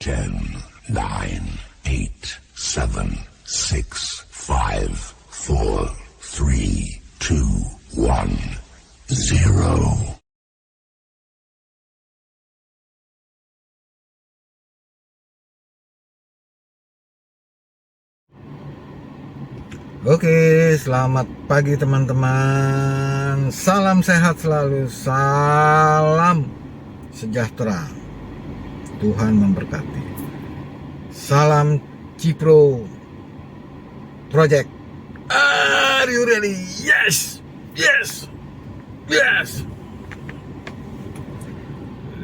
10, 9, 8, 7, 6, 5, 4, 3, 2, 1, 0. Oke, selamat pagi teman-teman. Salam sehat selalu, salam sejahtera. Tuhan memberkati. Salam Cipro Project. Are you ready? Yes, yes, yes.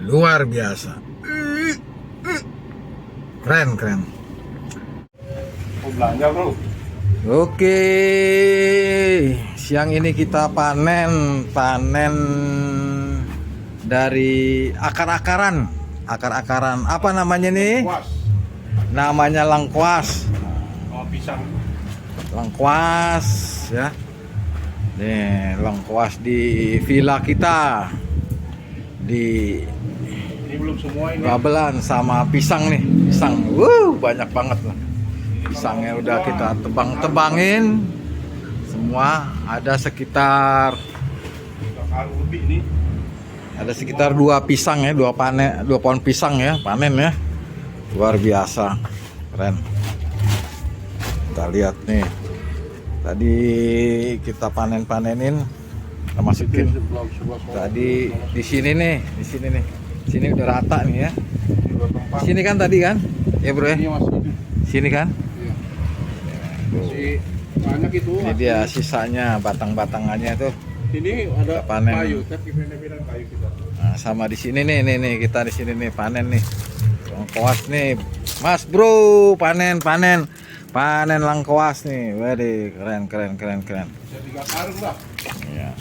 Luar biasa. Keren, keren. Mau belanja bro? Oke, siang ini kita panen dari akar-akaran. Apa namanya nih? Lengkuas. Namanya lengkuas. Oh, pisang. Lengkuas ya. Nih, lengkuas di villa kita. Di Ini belum semua ini. Babelan sama pisang nih. Pisang. Banyak banget lah. Pisangnya udah kita tebang-tebangin semua, ada sekitar 3 karung lebih nih. ada sekitar 2 pisang ya, 2 pohon pisang ya, panen ya. Luar biasa. Keren. Kita lihat nih. Tadi kita panenin, kita masukin. Tadi di sini nih. Sini udah rata nih ya. Di sini kan tadi kan? Ya, Bro ya. Ini masih Sini kan? masih banyak itu. Ini dia sisanya, batang-batangannya tuh. Ini ada panen. kayu, tapi pindah-pindah kayu kita. Nah, sama di sini nih kita di sini nih panen nih. Lengkuas nih. Mas Bro, panen lengkuas nih. Waduh, keren. Bisa 3 karung lah. Ya.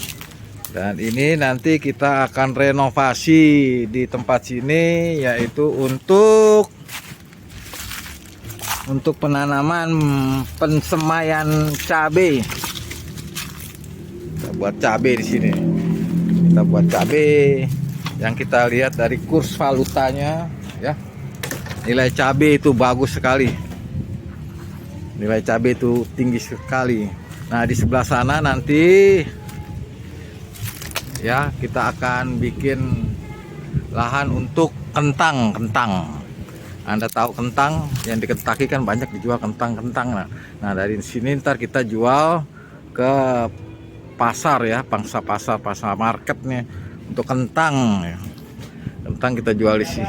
Dan ini nanti kita akan renovasi di tempat sini, yaitu untuk penanaman pensemaian cabai. Kita buat cabai di sini. Kita buat cabai yang kita lihat dari kurs valutanya ya. Nilai cabai itu bagus sekali. Nilai cabai itu tinggi sekali. Nah, di sebelah sana nanti ya kita akan bikin lahan untuk kentang. Anda tahu kentang yang di Kentucky kan banyak dijual kentang. Nah dari sini ntar kita jual ke pasar ya, pasar market nih untuk kentang. Kentang kita jual di sini,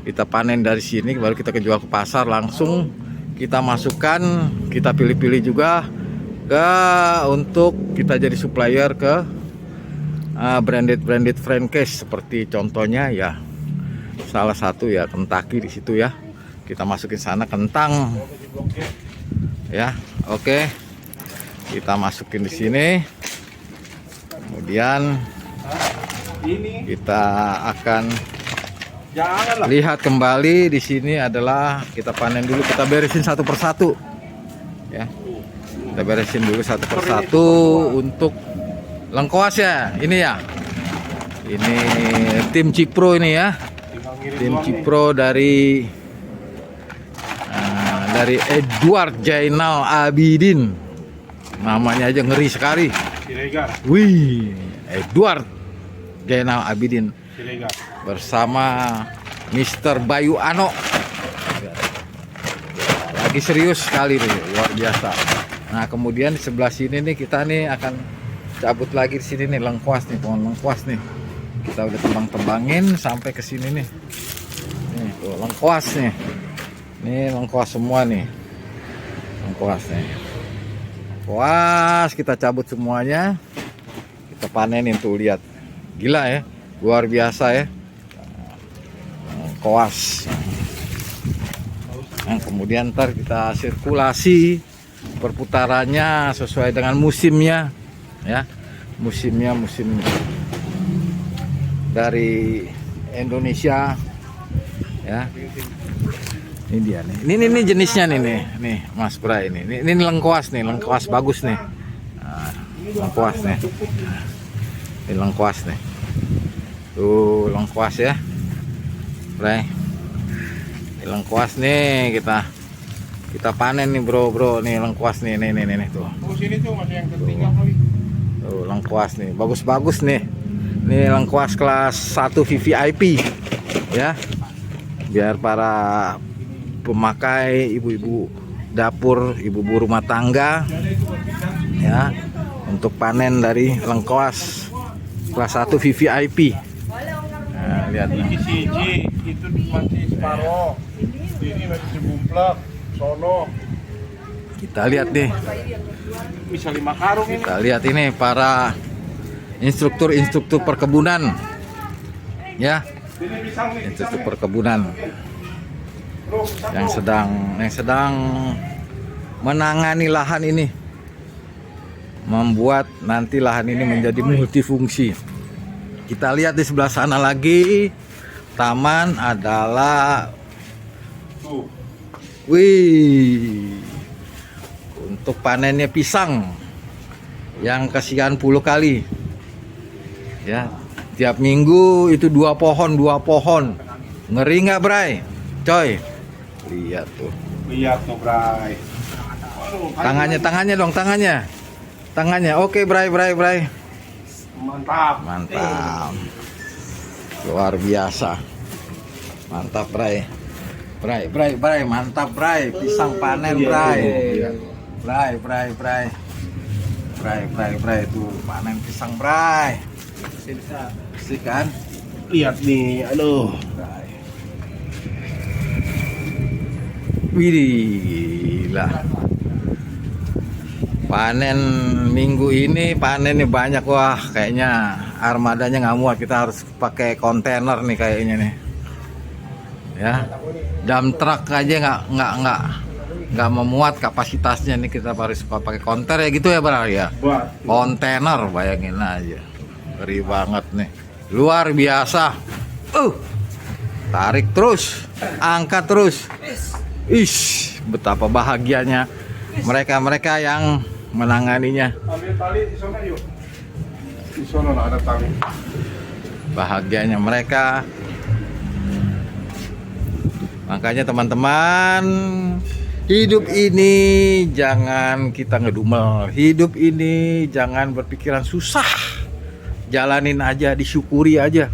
kita panen dari sini, baru kita jual ke pasar langsung. Kita masukkan, kita pilih-pilih juga untuk kita jadi supplier ke branded franchise, seperti contohnya ya. Salah satu ya Kentucky di situ ya. Kita masukin sana kentang. Ya, oke. Kita masukin di sini. Kemudian kita akan lihat kembali di sini adalah kita panen dulu, kita beresin satu persatu. Ya. Kita beresin dulu satu persatu untuk lengkuas ya. Ini ya. Ini tim Cipro ini ya. Tim Cipro dari Edward Jainal Abidin. Namanya aja ngeri sekali. Wih, Edward Jainal Abidin bersama Mr. Bayu Ano. Lagi serius sekali nih, luar biasa. Nah, kemudian di sebelah sini nih kita nih akan cabut lagi di sini nih lengkuas nih, pohon lengkuas nih. Kita udah tebang-tebangin sampai ke sini nih. Nih, tuh lengkuas nih. Nih lengkuas semua nih. Lengkuas nih. Lengkuas kita cabut semuanya. Kita panenin tuh, lihat. Gila ya. Luar biasa ya. Lengkuas. Nah, kemudian ntar kita sirkulasi perputarannya sesuai dengan musimnya ya. Musim dari Indonesia ya. Ini dia nih. Ini jenisnya nih Mas Bray ini. Ini lengkuas nih, lengkuas bagus nih. Nah, lengkuas nih. Ini lengkuas nih. Tuh lengkuas ya. Bray. Ini lengkuas nih kita panen nih bro, nih lengkuas nih tuh. Oh sini tuh masih yang tertinggal kali. Tuh lengkuas nih, bagus nih. Nih lengkuas kelas 1 VVIP ya. Biar para pemakai, ibu-ibu dapur, ibu-ibu rumah tangga ya, untuk panen dari lengkuas kelas 1 VVIP. Nah, lihat nih. Siji itu masih separoh. Ini masih sebumplak. Sono. Kita lihat nih. Bisa 5 karung ini. Kita lihat ini para instruktur perkebunan. Ya. Ini pisang nih. Instruktur perkebunan yang sedang menangani lahan ini. Membuat nanti lahan ini menjadi multifungsi. Kita lihat di sebelah sana lagi. Taman adalah wih, untuk panennya pisang yang kesekian puluh kali ya, tiap minggu itu 2 pohon ngeri nggak Bray coy, lihat tuh Bray. tangannya dong, tangannya oke Bray Mantap. luar biasa, mantap Bray, mantap Bray, pisang panen Bray. Bray tuh panen pisang Bray. Bersih kan? Lihat nih, aduh. Widih, gila. Panen minggu ini panennya banyak, wah kayaknya armadanya nggak muat, kita harus pakai kontainer nih kayaknya nih. Ya, dump truck aja nggak memuat kapasitasnya nih, kita harus pakai kontainer ya gitu ya Bang ya. Kontainer, bayangin aja, ngeri banget nih, luar biasa. Tarik terus, angkat terus. Betapa bahagianya mereka yang menanganinya. Ambil tali di sana yuk. Di sana ada tali. Bahagianya mereka. Makanya teman-teman, hidup ini jangan kita ngedumel. Hidup ini jangan berpikiran susah. Jalanin aja, disyukuri aja.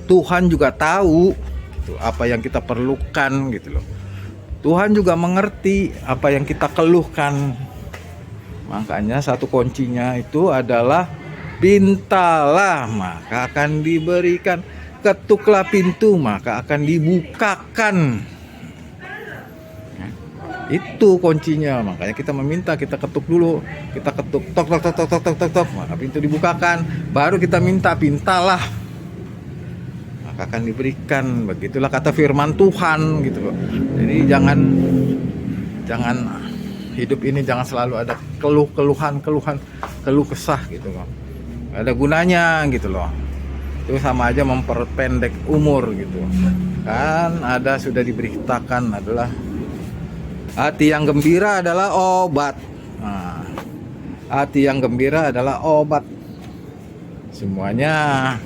Tuhan juga tahu gitu, apa yang kita perlukan gitu loh. Tuhan juga mengerti apa yang kita keluhkan. Makanya satu kuncinya itu adalah mintalah maka akan diberikan. Ketuklah pintu maka akan dibukakan. Itu kuncinya. Makanya kita meminta, kita ketuk dulu, kita ketuk tok, maka pintu dibukakan. Baru kita mintalah maka akan diberikan. Begitulah kata firman Tuhan gitu loh. Jadi jangan hidup ini jangan selalu ada keluh kesah gitu loh. Ada gunanya gitu loh. Itu sama aja memperpendek umur gitu kan. Ada sudah diberitakan adalah hati yang gembira adalah obat. Nah, hati yang gembira adalah obat. Semuanya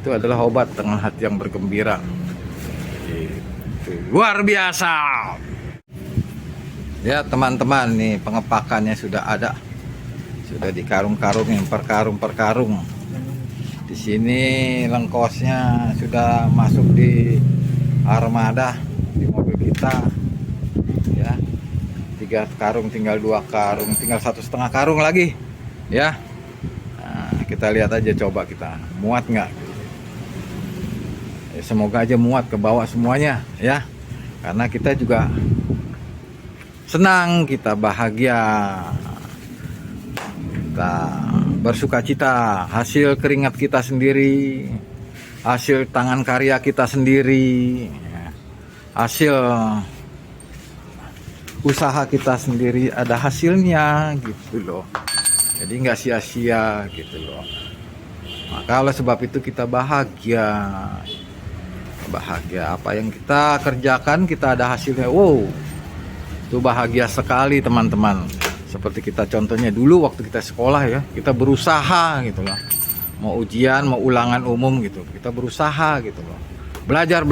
itu adalah obat dengan hati yang bergembira. Itu luar biasa. Ya teman-teman, nih pengepakannya sudah ada. Sudah dikarung-karungin per karung. Di sini lengkosnya sudah masuk di armada di mobil kita. Ya. 3 karung, tinggal 2 karung, tinggal 1,5 karung lagi. Ya. Nah, kita lihat aja, coba kita muat nggak? Ya, semoga aja muat ke bawah semuanya ya. Karena kita juga senang, kita bahagia. Kita bersuka cita, hasil keringat kita sendiri, hasil tangan karya kita sendiri, hasil usaha kita sendiri, ada hasilnya gitu loh. Jadi nggak sia-sia gitu loh. Maka oleh sebab itu kita bahagia apa yang kita kerjakan kita ada hasilnya. Wow, itu bahagia sekali teman-teman. Seperti kita contohnya dulu waktu kita sekolah ya, kita berusaha gitu loh. Mau ujian, mau ulangan umum gitu, kita berusaha gitu loh. Belajar.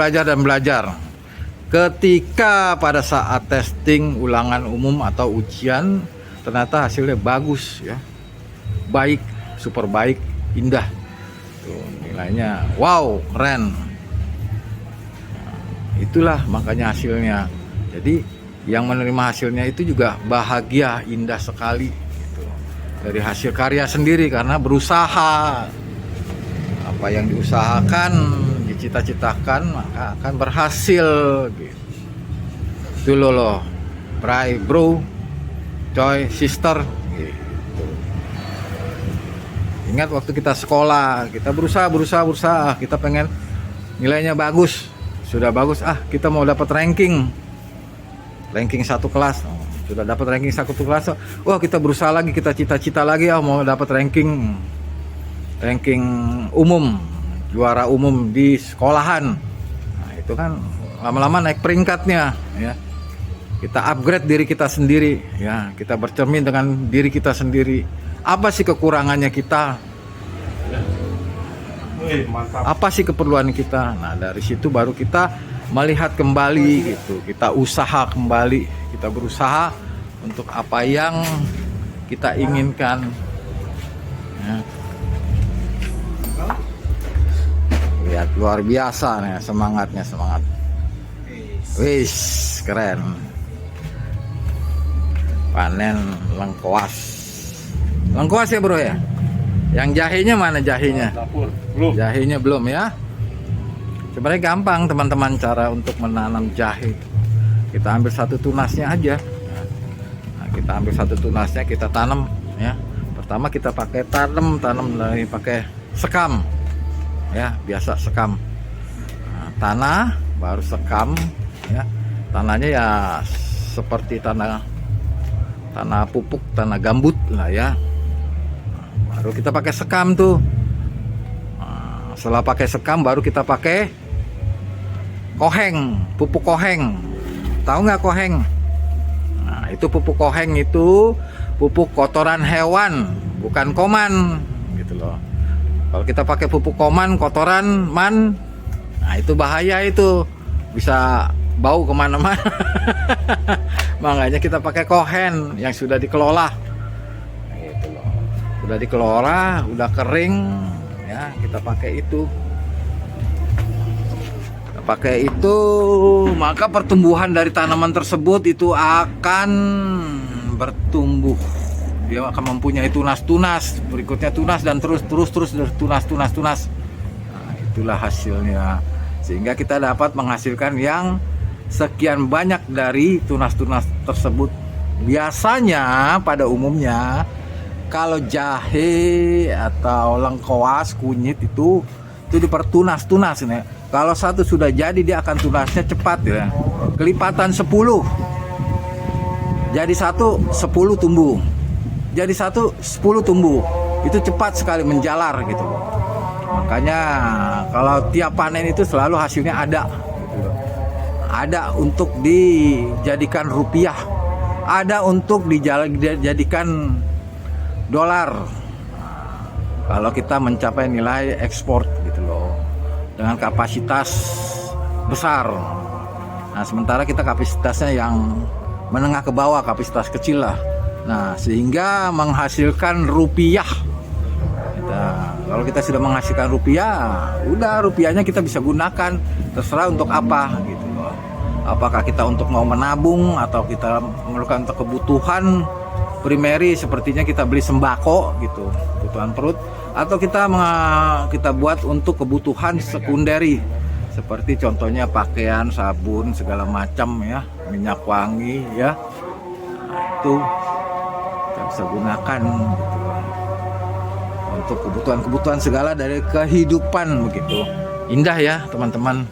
ketika pada saat testing ulangan umum atau ujian ternyata hasilnya bagus ya, baik, super baik, indah. Tuh, nilainya wow, keren. Itulah makanya hasilnya. Jadi yang menerima hasilnya itu juga bahagia, indah sekali gitu. Dari hasil karya sendiri karena berusaha. Apa yang diusahakan, dicita-citakan maka akan berhasil gitu. Itu loh, bray, bro, coy, sister gitu. Ingat waktu kita sekolah, kita berusaha, kita pengen nilainya bagus. Sudah bagus, kita mau dapat ranking satu kelas. Sudah dapat ranking satu kelas, wah kita berusaha lagi, kita cita-cita lagi mau dapat ranking umum, juara umum di sekolahan. Nah, itu kan lama-lama naik peringkatnya ya. Kita upgrade diri kita sendiri ya, kita bercermin dengan diri kita sendiri. Apa sih kekurangannya kita? Apa sih keperluan kita? Nah, dari situ baru kita melihat kembali gitu. Kita usaha kembali, kita berusaha untuk apa yang kita inginkan. Ya. Lihat luar biasa nih semangatnya, semangat. Wis, keren. Panen lengkuas. Lengkuas ya, Bro ya? Yang jahenya mana jahenya? Dapur, belum. Jahenya belum ya. Sebenarnya gampang teman-teman cara untuk menanam jahe. Kita ambil satu tunasnya aja. Nah, kita ambil satu tunasnya, kita tanam ya. Pertama kita pakai tanam dari pakai sekam. Ya, biasa sekam. Nah, tanah baru sekam ya. Tanahnya ya seperti tanah pupuk, tanah gambut lah ya. Baru kita pakai sekam tuh. Nah, setelah pakai sekam baru kita pakai koheng, pupuk koheng. Tahu nggak koheng? Nah, itu pupuk koheng itu pupuk kotoran hewan, bukan koman gitu loh. Kalau kita pakai pupuk kotoran man, nah itu bahaya, itu bisa bau kemana-mana. Makanya kita pakai kohen yang sudah dikelola. Udah dikelola, udah kering ya, kita pakai itu. Kita pakai itu, maka pertumbuhan dari tanaman tersebut itu akan bertumbuh. Dia akan mempunyai tunas-tunas, berikutnya tunas dan terus tunas. Nah, itulah hasilnya. Sehingga kita dapat menghasilkan yang sekian banyak dari tunas-tunas tersebut. Biasanya pada umumnya kalau jahe atau lengkuas, kunyit itu dipertunas-tunas ya. Kalau satu sudah jadi dia akan tunasnya cepat ya. Kelipatan 10. Jadi 10 tumbuh. Jadi 10 tumbuh. Itu cepat sekali menjalar gitu. Makanya kalau tiap panen itu selalu hasilnya ada gitu. Ada untuk dijadikan rupiah. Ada untuk dijadikan dolar. Kalau kita mencapai nilai ekspor gitu loh, dengan kapasitas besar. Nah, sementara kita kapasitasnya yang menengah ke bawah, kapasitas kecil lah. Nah, sehingga menghasilkan rupiah. Kalau kita sudah menghasilkan rupiah, udah rupiahnya kita bisa gunakan terserah untuk apa gitu loh. Apakah kita untuk mau menabung atau kita memerlukan untuk kebutuhan primary, sepertinya kita beli sembako gitu, kebutuhan perut, atau kita buat untuk kebutuhan sekunderi seperti contohnya pakaian, sabun, segala macam ya, minyak wangi ya. Nah, itu kita bisa gunakan gitu untuk kebutuhan segala dari kehidupan begitu. Indah ya teman-teman,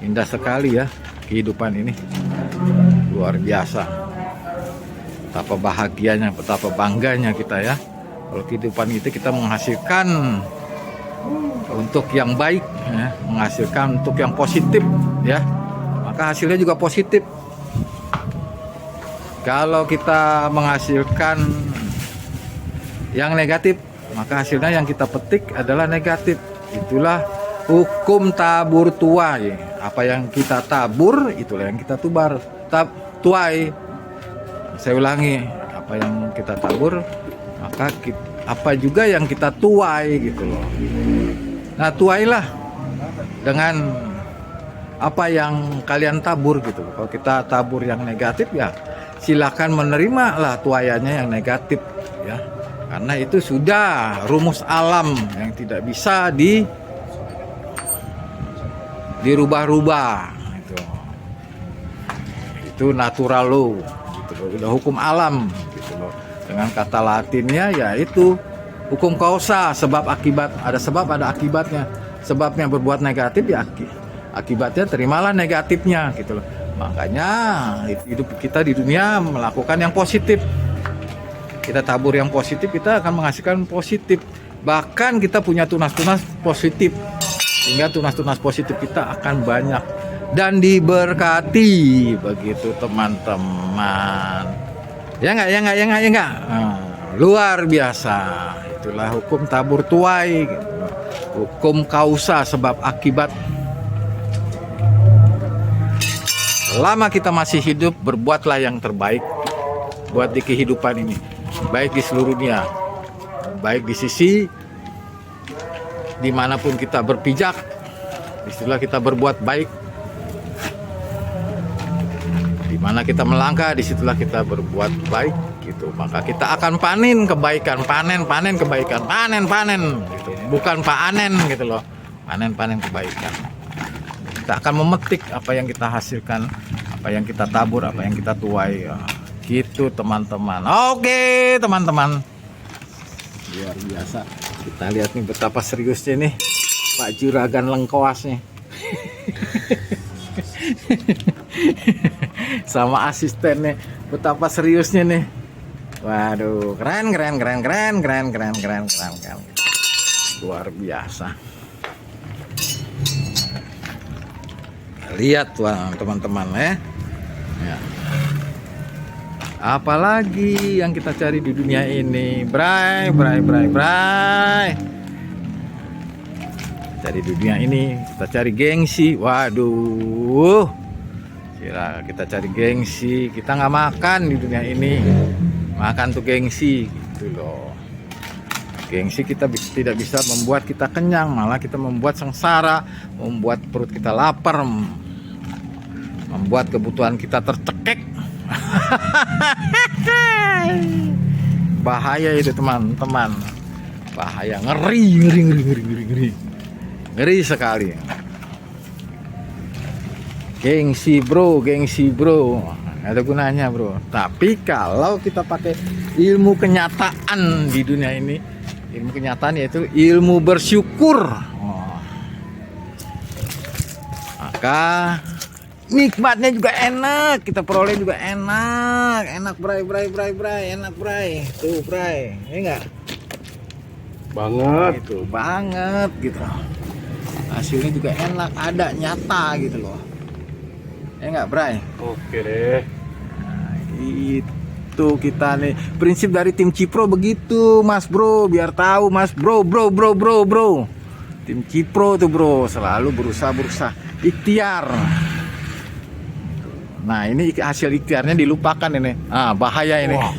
indah sekali ya kehidupan ini, luar biasa. Betapa bahagianya, betapa bangganya kita ya. Kalau kehidupan itu kita menghasilkan untuk yang baik ya, menghasilkan untuk yang positif ya, maka hasilnya juga positif. Kalau kita menghasilkan yang negatif, maka hasilnya yang kita petik adalah negatif. Itulah hukum tabur tuai. Apa yang kita tabur itulah yang kita tuai. Saya ulangi, apa yang kita tabur maka apa juga yang kita tuai gitu loh. Nah, tuailah dengan apa yang kalian tabur gitu. Kalau kita tabur yang negatif ya silakan menerima lah tuayannya yang negatif ya. Karena itu sudah rumus alam yang tidak bisa dirubah-rubah gitu. Itu natural law gitu loh. Udah hukum alam gitu loh. Dengan kata Latinnya yaitu hukum kausa, sebab akibat. Ada sebab ada akibatnya. Sebabnya berbuat negatif ya akibatnya terimalah negatifnya gitu loh. Makanya hidup kita di dunia melakukan yang positif. Kita tabur yang positif, kita akan menghasilkan positif. Bahkan kita punya tunas-tunas positif, sehingga tunas-tunas positif kita akan banyak dan diberkati. Begitu teman-teman. Ya enggak. Luar biasa. Itulah hukum tabur tuai gitu. Hukum kausa, sebab akibat. Selama kita masih hidup, berbuatlah yang terbaik buat di kehidupan ini, baik di seluruh dunia, baik di sisi dimanapun kita berpijak, disitulah kita berbuat baik. Dimana kita melangkah, disitulah kita berbuat baik gitu. Maka kita akan panen kebaikan, panen kebaikan, panen gitu. Bukan panen gitu loh, panen kebaikan. Kita akan memetik apa yang kita hasilkan, apa yang kita tabur, apa yang kita tuai ya. Gitu teman-teman. Oke teman-teman, luar biasa. Kita lihat nih betapa seriusnya nih Pak Juragan Lengkoas nih. Sama asistennya, betapa seriusnya nih. Waduh, keren. Luar biasa. Lihat teman-teman ya. Apalagi yang kita cari di dunia ini, bray. Cari di dunia ini, kita cari gengsi. Waduh, kira kita cari gengsi, kita nggak makan di dunia ini, makan tuh gengsi gitu loh. Gengsi kita tidak bisa membuat kita kenyang, malah kita membuat sengsara, membuat perut kita lapar, membuat kebutuhan kita tercekik. Bahaya itu teman-teman, bahaya, ngeri sekali. Gengsi bro, ada gunanya bro. Tapi kalau kita pakai ilmu kenyataan di dunia ini, ilmu kenyataan yaitu ilmu bersyukur, maka nikmatnya juga enak, kita peroleh juga enak bray, enak bray, tuh bray, ya enggak? Banget. Itu banget gitu. Hasilnya juga enak, ada nyata gitu loh. Ya enggak bray? Oke deh. Nah, itu kita nih prinsip dari tim Cipro begitu mas bro, biar tahu mas bro. Tim Cipro tuh bro selalu berusaha ikhtiar. Nah ini hasil ikhtiarnya dilupakan ini. Bahaya ini. Wah,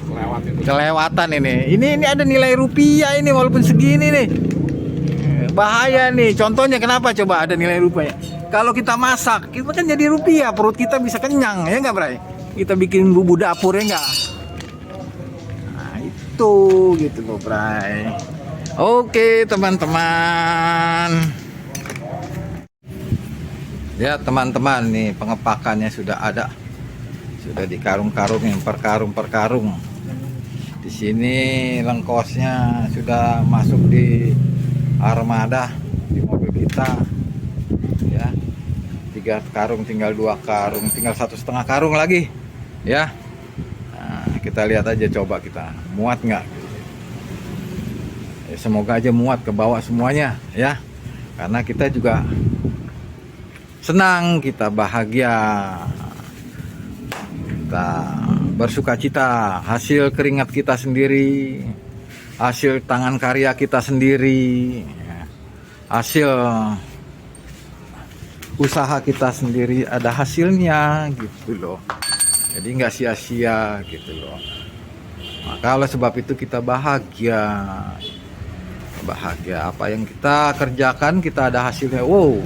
kelewatan ini. Ini ada nilai rupiah ini walaupun segini nih. Bahaya nih. Contohnya kenapa coba ada nilai rupiah? Kalau kita masak, kita kan jadi rupiah, perut kita bisa kenyang, ya enggak bray? Kita bikin bumbu dapur ya enggak? Nah itu gitu loh bray. Oke teman-teman. Ya teman-teman nih pengepakannya sudah ada, sudah di karung-karungin per karung. Di sini lengkosnya sudah masuk di armada di mobil kita. Ya, 3 karung tinggal 2 karung, tinggal 1,5 karung lagi. Ya, nah, kita lihat aja coba kita muat nggak? Ya, semoga aja muat ke bawah semuanya ya, karena kita juga senang, kita bahagia, kita bersuka cita, hasil keringat kita sendiri, hasil tangan karya kita sendiri, hasil usaha kita sendiri ada hasilnya gitu loh. Jadi nggak sia-sia gitu loh. Maka oleh sebab itu kita bahagia apa yang kita kerjakan kita ada hasilnya. Wow,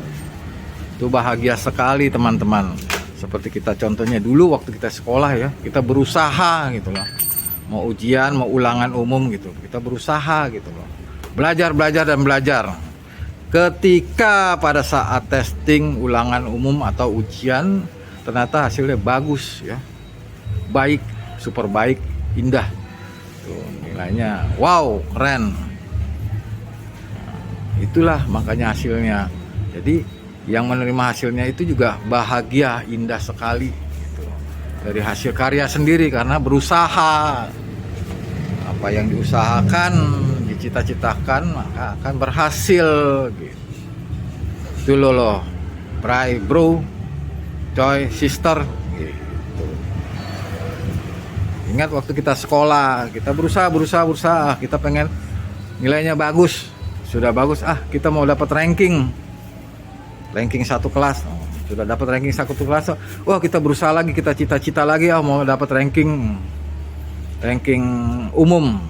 itu bahagia sekali teman-teman. Seperti kita contohnya dulu waktu kita sekolah ya, kita berusaha gitu loh. Mau ujian, mau ulangan umum gitu, kita berusaha gitu loh. Belajar dan belajar. Ketika pada saat testing ulangan umum atau ujian, ternyata hasilnya bagus ya, baik, super baik, indah. Tuh, nilainya wow, keren. Itulah makanya hasilnya. Jadi yang menerima hasilnya itu juga bahagia, indah sekali gitu. Dari hasil karya sendiri karena berusaha. Apa yang diusahakan, dicita-citakan maka akan berhasil gitu. Itu loh, bray, bro, coy, sister gitu. Ingat waktu kita sekolah, kita berusaha, kita pengen nilainya bagus. Sudah bagus, kita mau dapat ranking satu kelas. Sudah dapat ranking satu kelas, wah kita berusaha lagi, kita cita-cita lagi mau dapat ranking umum,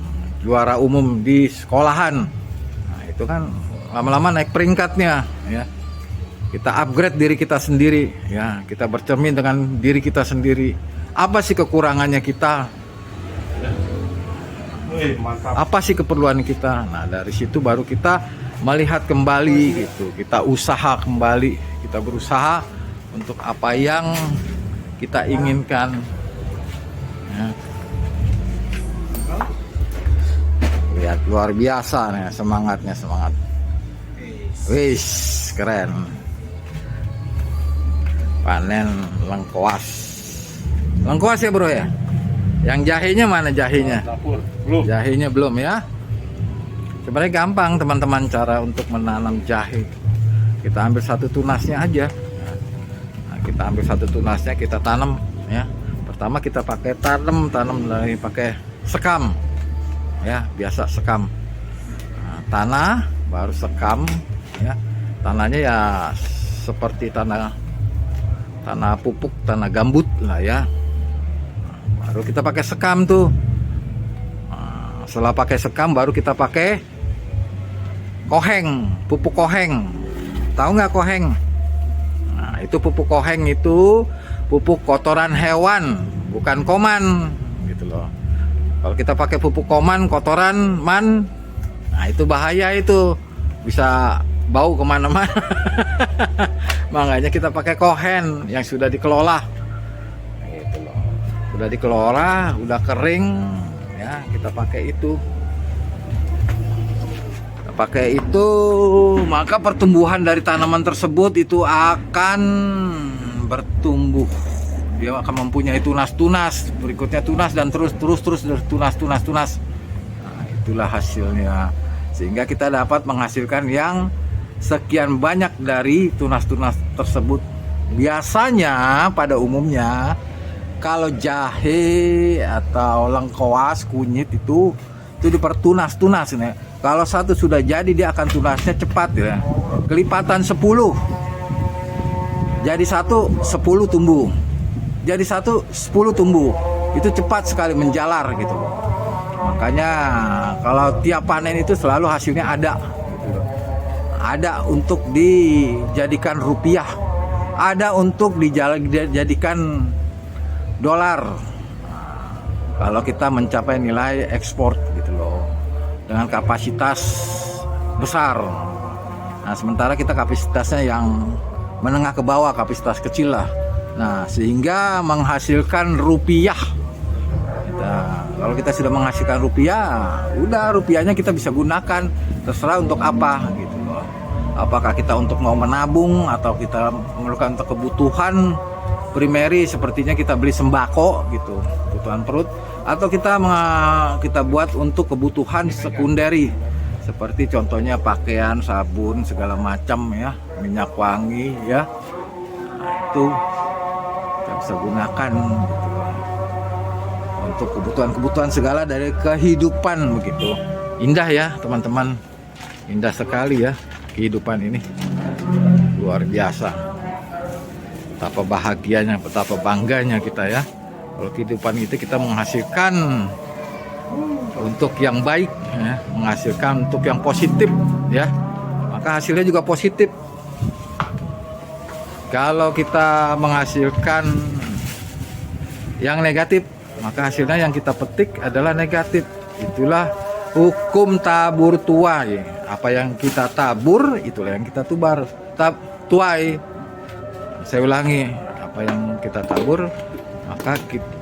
juara umum di sekolahan. Nah, itu kan lama-lama naik peringkatnya ya. Kita upgrade diri kita sendiri ya, kita bercermin dengan diri kita sendiri. Apa sih kekurangannya kita? Apa sih keperluan kita? Nah, dari situ baru kita melihat kembali gitu. Kita usaha kembali, kita berusaha untuk apa yang kita inginkan ya. Lihat luar biasa nih semangatnya, semangat. Wis, keren. Panen lengkuas. Lengkuas ya bro ya? Yang jahenya mana jahenya? Belum. Jahenya belum ya? Sebenarnya gampang teman-teman cara untuk menanam jahe. Kita ambil satu tunasnya aja. Nah, kita ambil satu tunasnya, kita tanam ya. Pertama kita pakai tanam dari pakai sekam. Ya, biasa sekam. Nah, tanah baru sekam ya. Tanahnya ya seperti tanah pupuk, tanah gambut lah ya. Nah, baru kita pakai sekam tuh. Nah, setelah pakai sekam baru kita pakai koheng, pupuk koheng. Tahu nggak koheng? Nah, itu pupuk koheng itu pupuk kotoran hewan, bukan koman gitu loh. Kalau kita pakai pupuk kotoran man, nah itu bahaya, itu bisa bau kemana-mana. Makanya kita pakai kohen yang sudah dikelola. Gitu loh. Udah dikelola, udah kering, ya kita pakai itu. Kita pakai itu, maka pertumbuhan dari tanaman tersebut itu akan bertumbuh. Dia akan mempunyai tunas-tunas, berikutnya tunas dan terus tunas. Nah, itulah hasilnya. Sehingga kita dapat menghasilkan yang sekian banyak dari tunas-tunas tersebut. Biasanya pada umumnya kalau jahe atau lengkuas, kunyit itu dipertunas-tunas ya. Kalau satu sudah jadi dia akan tunasnya cepat ya. Kelipatan 10. Jadi 10 tumbuh. Jadi 10 tumbuh. Itu cepat sekali menjalar gitu. Makanya kalau tiap panen itu selalu hasilnya ada. Ada untuk dijadikan rupiah, ada untuk dijadikan dolar. Kalau kita mencapai nilai ekspor gitu loh, dengan kapasitas besar. Nah, sementara kita kapasitasnya yang menengah ke bawah, kapasitas kecil lah. Nah, sehingga menghasilkan rupiah. Kalau kita sudah menghasilkan rupiah, udah rupiahnya kita bisa gunakan terserah untuk apa gitu loh. Apakah kita untuk mau menabung atau kita memerlukan untuk kebutuhan primary, sepertinya kita beli sembako gitu, kebutuhan perut, atau kita buat untuk kebutuhan sekunderi seperti contohnya pakaian, sabun, segala macam ya, minyak wangi ya. Nah, itu kita bisa gunakan gitu loh, untuk kebutuhan-kebutuhan segala dari kehidupan begitu. Indah ya teman-teman, indah sekali ya kehidupan ini, luar biasa. Betapa bahagianya, betapa bangganya kita ya. Kalau kehidupan kita menghasilkan untuk yang baik, ya, menghasilkan untuk yang positif, ya, maka hasilnya juga positif. Kalau kita menghasilkan yang negatif, maka hasilnya yang kita petik adalah negatif. Itulah hukum tabur tuai. Apa yang kita tabur, itulah yang kita tuai. Saya ulangi, apa yang kita tabur, maka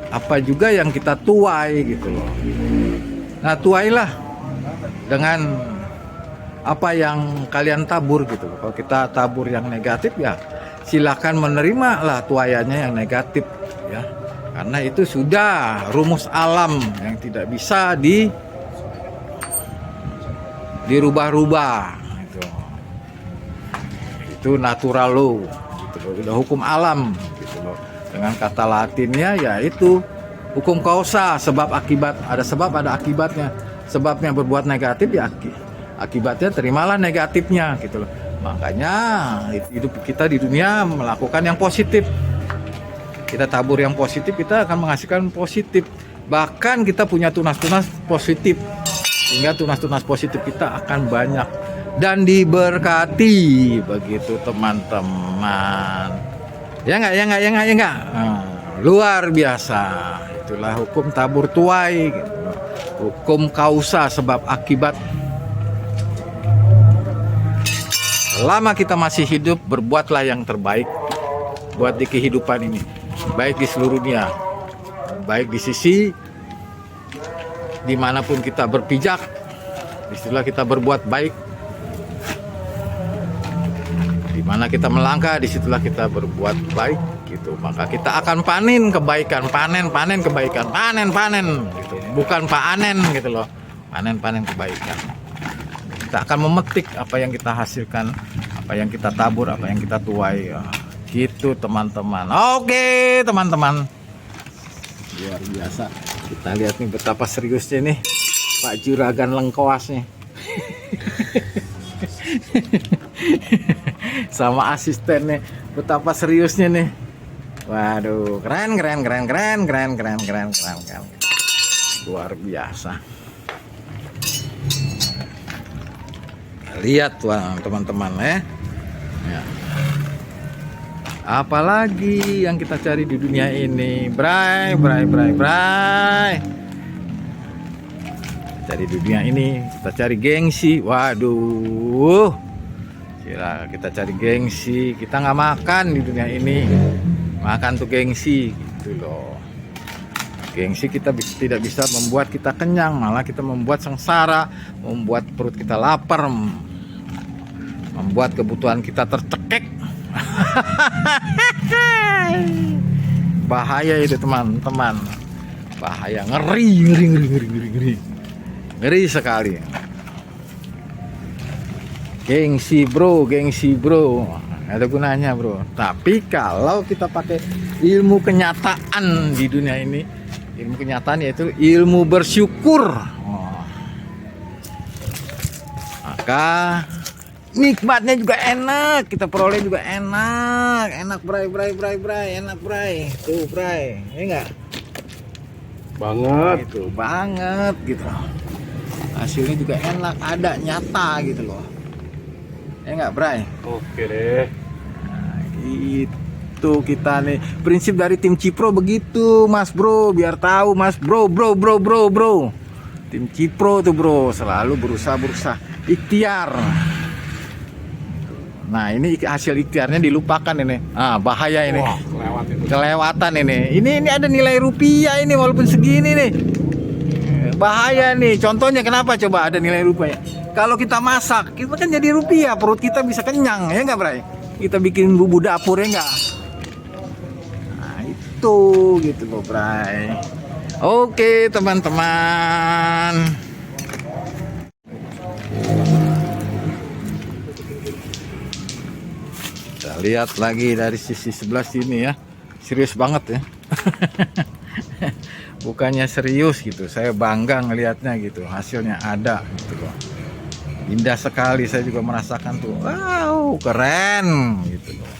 apa juga yang kita tuai gitu loh. Nah, tuailah dengan apa yang kalian tabur gitu loh. Kalau kita tabur yang negatif, ya silakan menerima lah tuayannya yang negatif ya. Karena itu sudah rumus alam yang tidak bisa dirubah-rubah gitu. Itu natural law gitu loh. Udah hukum alam gitu loh. Dengan kata Latinnya yaitu hukum kausa, sebab akibat. Ada sebab, ada akibatnya. Sebabnya berbuat negatif, ya akibatnya terimalah negatifnya gitu loh. Makanya hidup kita di dunia melakukan yang positif. Kita tabur yang positif, kita akan menghasilkan positif. Bahkan kita punya tunas-tunas positif, sehingga tunas-tunas positif kita akan banyak dan diberkati. Begitu teman-teman. Ya enggak. Luar biasa. Itulah hukum tabur tuai gitu. Hukum kausa, sebab akibat. Selama kita masih hidup, berbuatlah yang terbaik buat di kehidupan ini, baik di seluruh dunia, baik di sisi dimanapun kita berpijak, disitulah kita berbuat baik. Dimana kita melangkah, disitulah kita berbuat baik gitu. Maka kita akan panen kebaikan, panen kebaikan, panen gitu. Bukan panen gitu loh, panen kebaikan. Kita akan memetik apa yang kita hasilkan, apa yang kita tabur, apa yang kita tuai. Gitu teman-teman. Oke teman-teman. Luar biasa. Kita lihat nih betapa seriusnya nih Pak Juragan Lengkoas nih. Sama asistennya, betapa seriusnya nih. Waduh, keren. Luar biasa. Lihat teman-teman ya. Apalagi yang kita cari di dunia ini, bray. Cari di dunia ini, kita cari gengsi. Waduh, kita cari gengsi. Kita nggak makan di dunia ini, makan tuh gengsi gitu loh. Gengsi kita tidak bisa membuat kita kenyang, malah kita membuat sengsara, membuat perut kita lapar, membuat kebutuhan kita tercekik. Bahaya itu teman-teman, bahaya, ngeri sekali. Gengsi bro, ada gunanya bro. Tapi kalau kita pakai ilmu kenyataan di dunia ini, ilmu kenyataan yaitu ilmu bersyukur, maka nikmatnya juga enak, kita peroleh juga enak bray, enak bray, tuh bray, ya enggak? Banget. Itu banget gitu. Hasilnya juga enak, ada nyata gitu loh. Ya enggak bray? Oke deh. Nah, itu kita nih, prinsip dari tim Cipro begitu mas bro, biar tahu mas bro. Tim Cipro tuh bro, selalu berusaha ikhtiar. Nah ini hasil ikhtiarnya dilupakan ini. Bahaya ini. Wah, kelewatan ini. Ini ada nilai rupiah ini walaupun segini nih. Bahaya nih. Contohnya kenapa coba ada nilai rupiah? Kalau kita masak, kita kan jadi rupiah, perut kita bisa kenyang, ya enggak, Bray? Kita bikin bumbu dapur, ya enggak? Nah, itu gitu loh, Bray. Oke, teman-teman. Kita lihat lagi dari sisi sebelah sini ya. Serius banget ya. Bukannya serius gitu, saya bangga ngelihatnya gitu, hasilnya ada gitu loh. Indah sekali, saya juga merasakan tuh, wow keren gitu loh.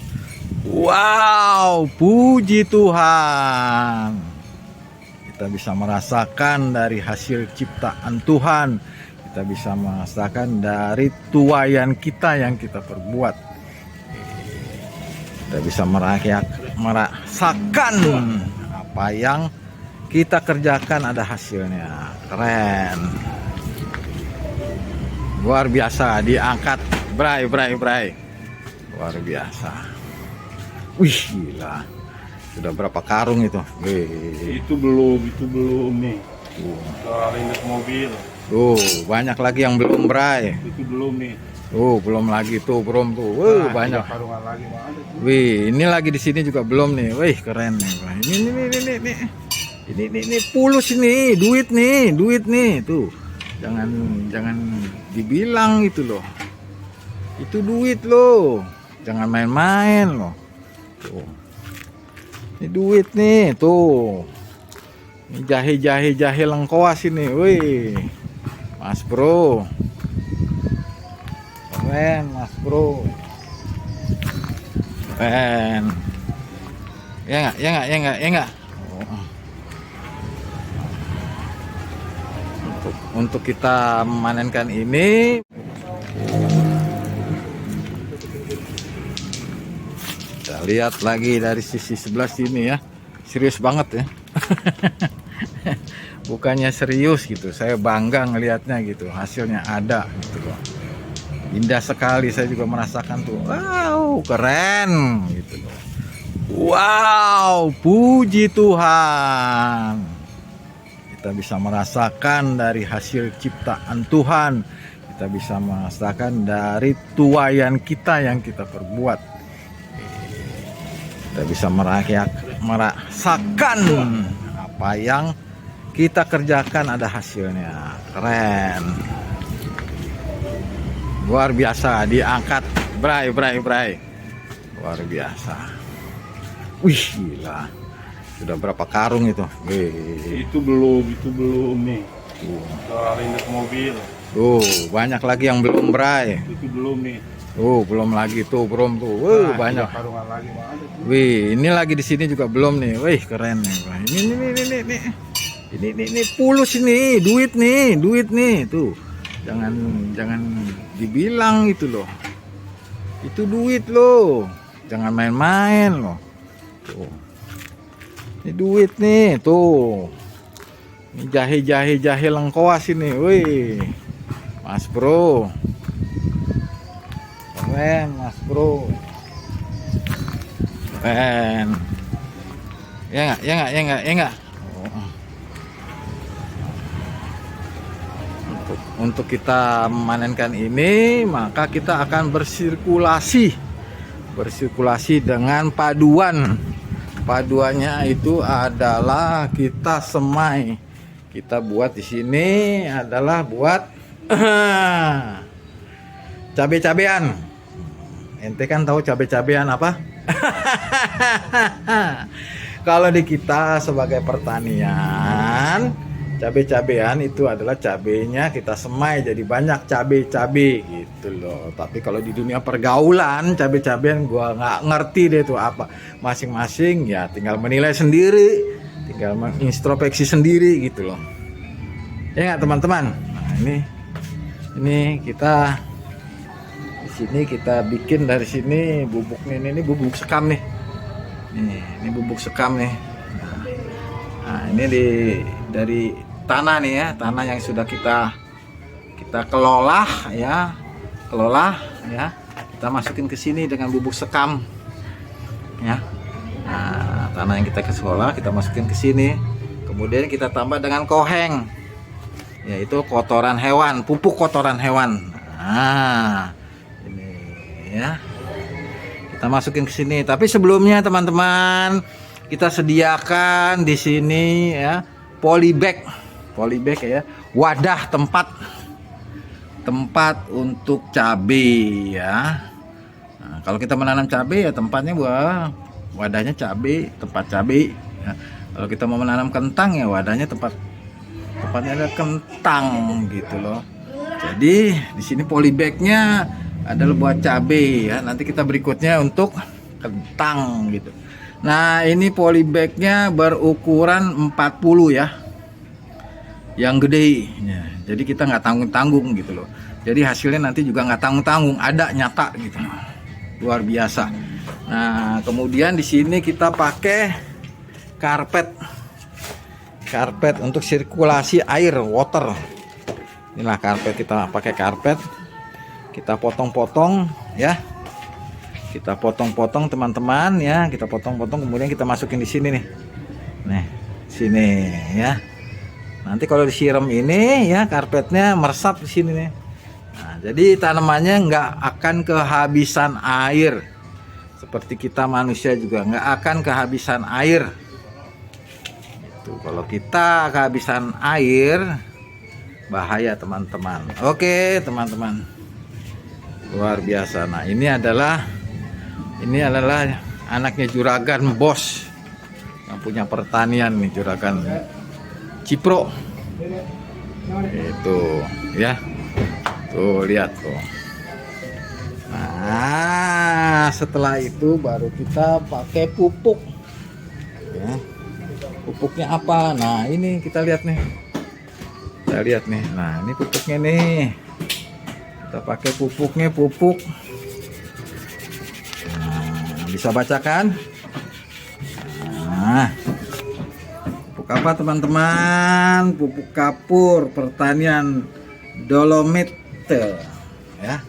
Wow, puji Tuhan. Kita bisa merasakan dari hasil ciptaan Tuhan. Kita bisa merasakan dari tuaian kita yang kita perbuat. Kita bisa merasakan apa yang kita kerjakan ada hasilnya. Keren. Luar biasa, diangkat. Bray. Luar biasa. Wih, gila. Sudah berapa karung itu? Itu belum nih. Soal injek mobil. Banyak lagi yang belum, Bray. Itu belum nih. Belum lagi tuh, belum tuh. Banyak. Karungan lagi ada. Wih, ini lagi di sini juga belum nih. Wih, keren nih. Ini pulus nih, duit nih, tuh. Jangan dibilang itu loh. Itu duit loh. Jangan main-main loh. Tuh. Ini duit nih, tuh. Ini jahe lengkoas ini, wih. Mas Bro. Keren, Mas Bro. Keren. Ya enggak. Untuk kita memanenkan ini, kita lihat lagi dari sisi sebelah sini ya. Serius banget ya. Bukannya serius gitu, saya bangga ngelihatnya gitu, hasilnya ada gitu loh. Indah sekali, saya juga merasakan tuh. Wow, keren gitu loh. Wow, puji Tuhan. Kita bisa merasakan dari hasil ciptaan Tuhan. Kita bisa merasakan dari tuaian kita yang kita perbuat. Kita bisa merasakan apa yang kita kerjakan ada hasilnya. Keren. Luar biasa, diangkat. Bray. Luar biasa. Wih, gila. Sudah berapa karung itu? Itu belum nih. Soal injek mobil. Banyak lagi yang belum, Bray. Itu belum nih. Belum lagi tuh, belum tuh. Banyak. Karungan lagi ada. Wih, ini lagi di sini juga belum nih. Wih, keren nih. Ini pulus nih, duit nih, tuh. Jangan dibilang itu loh. Itu duit loh. Jangan main-main loh. Tuh. Ini duit nih, tuh. Ini jahe lengkoas ini, wih. Mas Bro. Keren, Mas Bro. Keren. Ya enggak. Untuk kita memanenkan ini, maka kita akan bersirkulasi dengan paduan. Paduannya itu adalah kita semai. Kita buat di sini adalah buat cabe-cabean. Ente kan tahu cabe-cabean apa? Kalau di kita sebagai pertanian, cabe-cabean itu adalah cabenya kita semai jadi banyak cabe-cabe gitu loh. Tapi kalau di dunia pergaulan, cabe-cabean gua nggak ngerti deh itu apa. Masing-masing ya tinggal menilai sendiri, tinggal mengintrospeksi sendiri gitu loh. Ya nggak teman-teman? Nah, ini kita di sini kita bikin dari sini bubuk nih, ini bubuk sekam nih. Ini bubuk sekam nih. Nah, ini dari tanah nih ya, tanah yang sudah kita kelola ya. Kita masukin ke sini dengan bubuk sekam ya. Nah, tanah yang kita kelola kita masukin ke sini. Kemudian kita tambah dengan koheng, yaitu kotoran hewan, pupuk kotoran hewan. Nah, ini ya. Kita masukin ke sini. Tapi sebelumnya teman-teman, kita sediakan di sini ya polybag ya, wadah tempat untuk cabai ya. Nah, kalau kita menanam cabai ya tempatnya wadahnya cabai, tempat cabai ya. Kalau kita mau menanam kentang ya wadahnya tempatnya ada kentang gitu loh. Jadi di sini polybagnya adalah buat cabai ya. Nanti kita berikutnya untuk kentang gitu. Nah, ini polybagnya berukuran 40 ya, yang gede ya. Jadi kita nggak tanggung-tanggung gitu loh. Jadi hasilnya nanti juga nggak tanggung-tanggung, ada nyata gitu, luar biasa. Nah, kemudian di sini kita pakai karpet untuk sirkulasi air, water. Inilah karpet, kita pakai karpet, kita potong-potong ya. Kita potong-potong teman-teman ya, kita potong-potong kemudian kita masukin di sini nih. Nih, sini ya. Nanti kalau disiram ini ya, karpetnya meresap di sini nih. Nah, jadi tanamannya nggak akan kehabisan air. Seperti kita manusia juga nggak akan kehabisan air. Itu kalau kita kehabisan air bahaya teman-teman. Oke, teman-teman. Luar biasa. Nah, ini adalah anaknya juragan bos yang punya pertanian nih, juragan Cipro. Itu ya. Tuh lihat tuh. Nah, setelah itu baru kita pakai pupuk. Ya. Pupuknya apa? Nah, ini kita lihat nih. Kita lihat nih. Nah, ini pupuknya nih. Kita pakai pupuknya, pupuk. Bisa bacakan? Nah, pupuk apa teman-teman? Pupuk kapur pertanian Dolomit ya,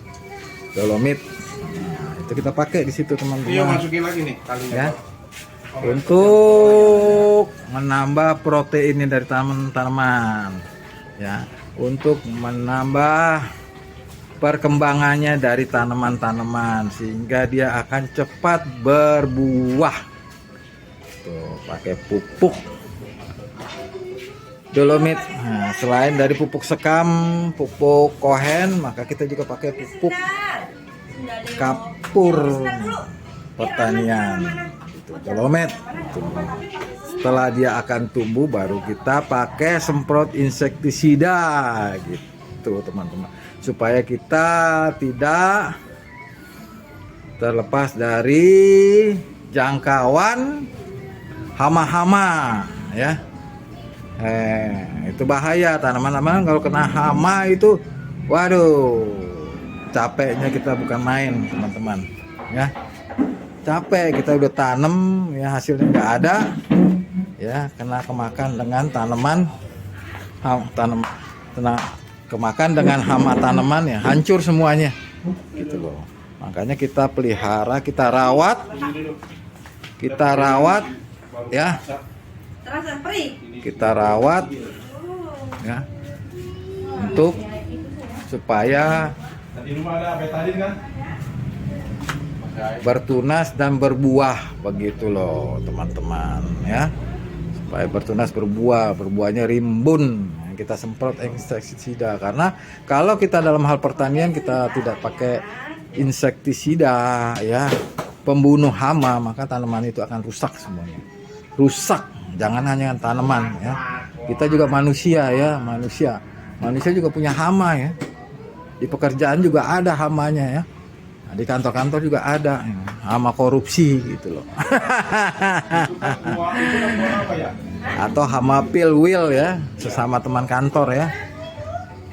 Dolomit. Nah, itu kita pakai di situ teman-teman. Iya, masukin lagi nih kalinya. Ya, untuk menambah proteinnya dari tanaman ya, untuk menambah perkembangannya dari tanaman-tanaman sehingga dia akan cepat berbuah. Tuh, pakai pupuk Dolomit. Nah, selain dari pupuk sekam, pupuk kohen, maka kita juga pakai pupuk kapur pertanian. Itu Dolomit. Setelah dia akan tumbuh baru kita pakai semprot insektisida gitu, teman-teman. Supaya kita tidak terlepas dari jangkauan hama-hama ya. Itu bahaya tanaman-tanaman kalau kena hama itu, waduh, capeknya kita bukan main teman-teman ya. Capek kita udah tanam ya, hasilnya nggak ada ya, kena kemakan dengan kemakan dengan hama tanaman ya, hancur semuanya gitu loh. Makanya kita pelihara, kita rawat ya, kita rawat ya, untuk supaya bertunas dan berbuah begitu loh teman-teman ya. Supaya bertunas berbuahnya rimbun, kita semprot insektisida. Karena kalau kita dalam hal pertanian kita tidak pakai insektisida ya, pembunuh hama, maka tanaman itu akan rusak semuanya. Rusak, jangan hanya tanaman ya. Kita juga manusia ya, manusia juga punya hama ya. Di pekerjaan juga ada hamanya ya. Nah, di kantor-kantor juga ada ya, hama korupsi gitu loh. Atau hama pilwil ya, sesama teman kantor ya,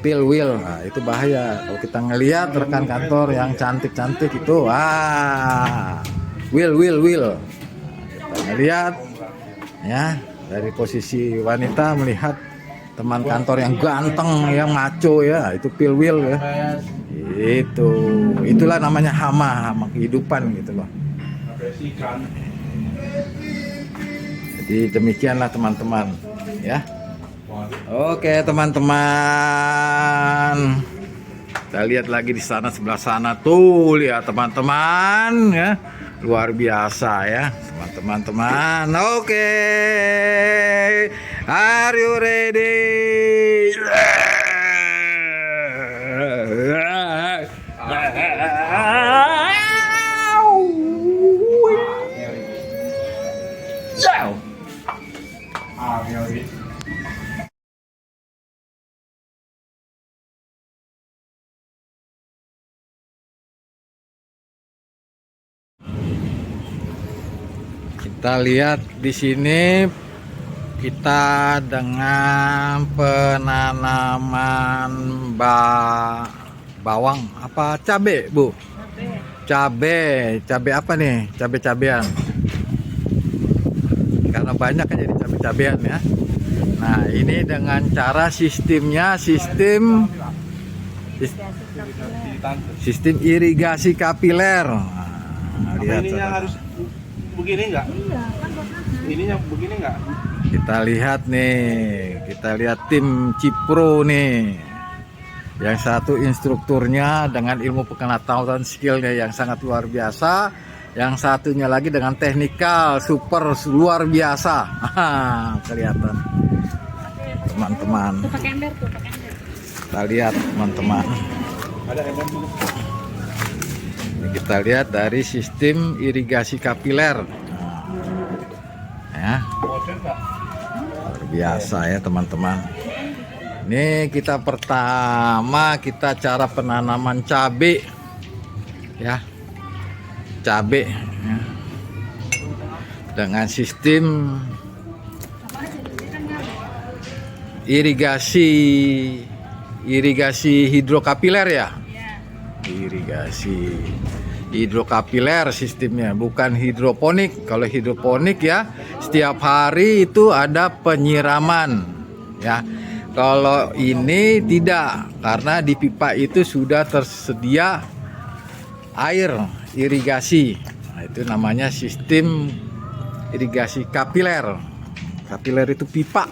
pilwil. Nah, itu bahaya kalau kita ngelihat rekan kantor yang cantik-cantik itu, will. Nah, kita ngelihat ya, dari posisi wanita melihat teman kantor yang ganteng, yang maco ya, itu pilwil ya. Itulah namanya hama kehidupan gitu loh. Jadi demikianlah teman-teman ya. Oke teman-teman, kita lihat lagi di sana, sebelah sana tuh, lihat teman-teman ya, luar biasa ya teman-teman. Oke, are you ready? Kita lihat di sini kita dengan penanaman bawang apa cabe, Bu? Cabe apa nih? Cabe-cabean. Karena banyak kan jadi cabe-cabean ya. Nah, ini dengan cara sistemnya sistem irigasi kapiler. Nah, lihat ininya harus begini enggak? Iya, kan buat Ininya begini enggak? kita lihat nih, kita lihat tim Cipro nih. Yang satu instrukturnya dengan ilmu pengetahuan skillnya yang sangat luar biasa, yang satunya lagi dengan teknikal super luar biasa. Kelihatan teman-teman. tuh pakai ember tuh, pakai ember. Kita lihat teman-teman. Ada ember dulu. Ini kita lihat dari sistem irigasi kapiler. Ya, Bocor enggak? luar biasa ya teman-teman. Ini kita pertama kita cara penanaman cabe ya, cabe ya. Dengan sistem irigasi hidrokapiler ya. Irigasi hidrokapiler sistemnya, bukan hidroponik. Kalau hidroponik ya setiap hari itu ada penyiraman ya. Kalau ini tidak, karena di pipa itu sudah tersedia air irigasi. Nah, itu namanya sistem irigasi kapiler. Kapiler itu pipa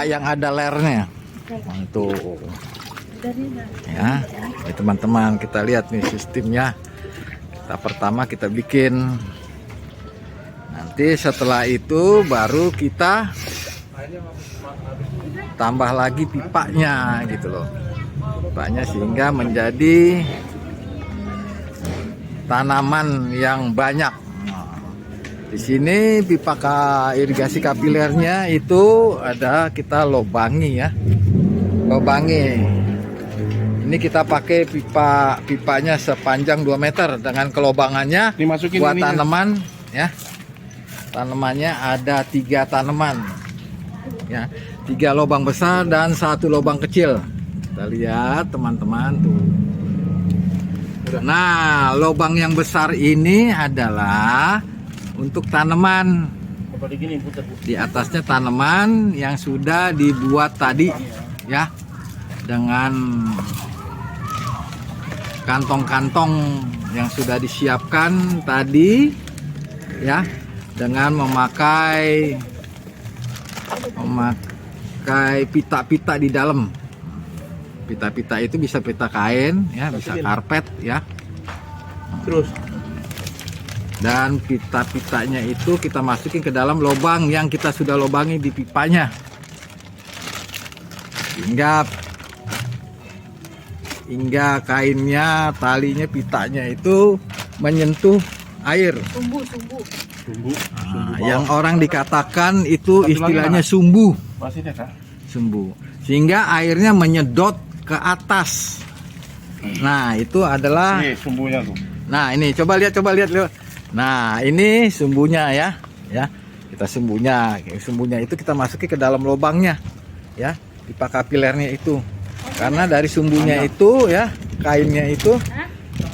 yang ada lernya. Untuk ya, ini teman-teman kita lihat nih sistemnya. Kita pertama kita bikin. Nanti setelah itu baru kita tambah lagi pipanya gitu loh. Pipanya sehingga menjadi tanaman yang banyak. Nah, di sini pipa irigasi kapilernya itu ada kita lobangi ya. Lobangi. Ini kita pakai pipanya sepanjang 2 meter dengan kelobangannya Dimasukin buat ininya. tanaman ya. Tanamannya ada 3 tanaman ya, 3 lubang besar dan 1 lubang kecil. Kita lihat teman-teman tuh. Nah, lubang yang besar ini adalah untuk tanaman. Di atasnya tanaman yang sudah dibuat tadi ya, dengan kantong-kantong yang sudah disiapkan tadi ya, dengan memakai pita-pita di dalam. Pita-pita itu bisa pita kain ya, bisa karpet ya. Terus Dan pita-pitanya itu kita masukin ke dalam lubang yang kita sudah lubangi di pipanya. Hingga kainnya, talinya, pitanya itu menyentuh air. Sumbu. Nah, yang orang dikatakan itu istilahnya sumbu. masih ada Kak? Sumbu. Sehingga airnya menyedot ke atas. Nah, itu adalah Ini sumbunya tuh. Nah, ini coba lihat. Nah, ini sumbunya ya. Ya. Kita sumbunya itu kita masukin ke dalam lubangnya. Ya, pipa kapilernya itu. Karena dari sumbunya itu ya, kainnya itu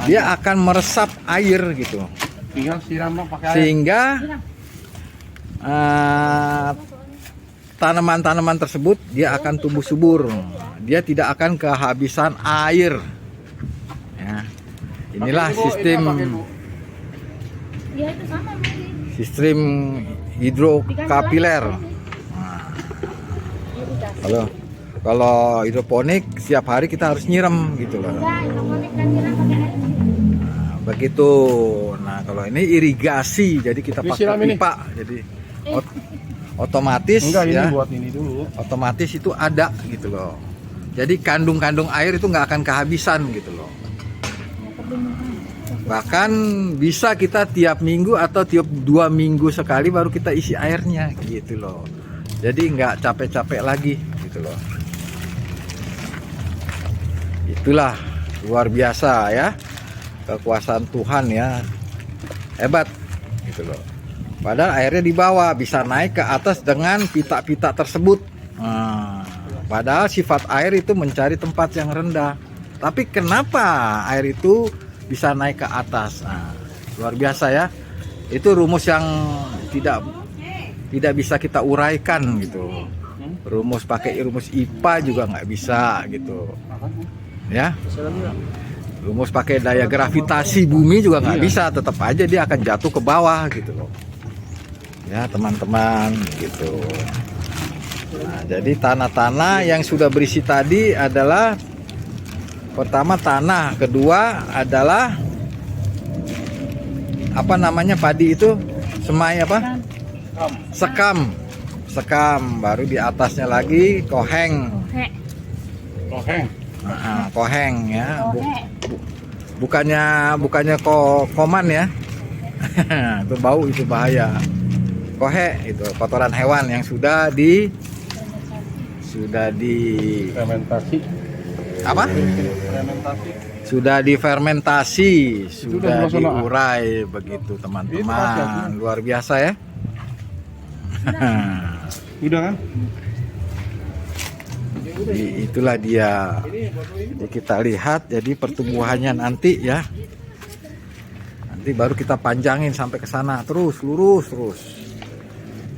dia akan meresap air gitu. Tinggal siram pakai air. Sehingga tanaman-tanaman tersebut dia akan tumbuh subur. Dia tidak akan kehabisan air. Ya. Inilah Ya itu sama Meli. sistem hidrokapiler. Nah, kalau hidroponik setiap hari kita harus nyiram gitu loh. Enggak, hidroponik kan nyiram pakai air. Nah, begitu. Nah, kalau ini irigasi, jadi kita pakai Disiram ini? pipa, jadi otomatis Enggak, ini ya. buat ini dulu. Otomatis itu ada gitu loh. Jadi kandung-kandung air itu nggak akan kehabisan gitu loh. Bahkan bisa kita tiap minggu atau tiap 2 minggu sekali baru kita isi airnya gitu loh. Jadi nggak capek-capek lagi gitu loh. Itulah luar biasa ya, kekuasaan Tuhan ya. hebat gitu loh. Padahal airnya di bawah, bisa naik ke atas dengan pita-pita tersebut. Nah, padahal sifat air itu mencari tempat yang rendah. Tapi kenapa air itu bisa naik ke atas? Nah, luar biasa ya. Itu rumus yang tidak bisa kita uraikan gitu. Rumus pakai rumus IPA juga nggak bisa gitu. Ya. Rumus pakai daya gravitasi bumi juga nggak bisa, tetap aja dia akan jatuh ke bawah gitu loh. Ya teman-teman gitu. Nah, jadi tanah-tanah yang sudah berisi tadi adalah pertama tanah, kedua adalah apa namanya padi itu, semai apa? Sekam. Sekam, baru di atasnya lagi koheng. Koheng. Nah, koheng ya. Bukannya koman ya. Itu bau, itu bahaya. Kohe itu kotoran hewan yang sudah di Fermentasi. apa? Fermentasi. Sudah difermentasi, sudah Itu udah diurai begitu teman-teman. Luar biasa ya. Udah kan? Jadi itulah dia. Jadi kita lihat jadi pertumbuhannya nanti ya. Nanti baru kita panjangin sampai ke sana terus lurus terus.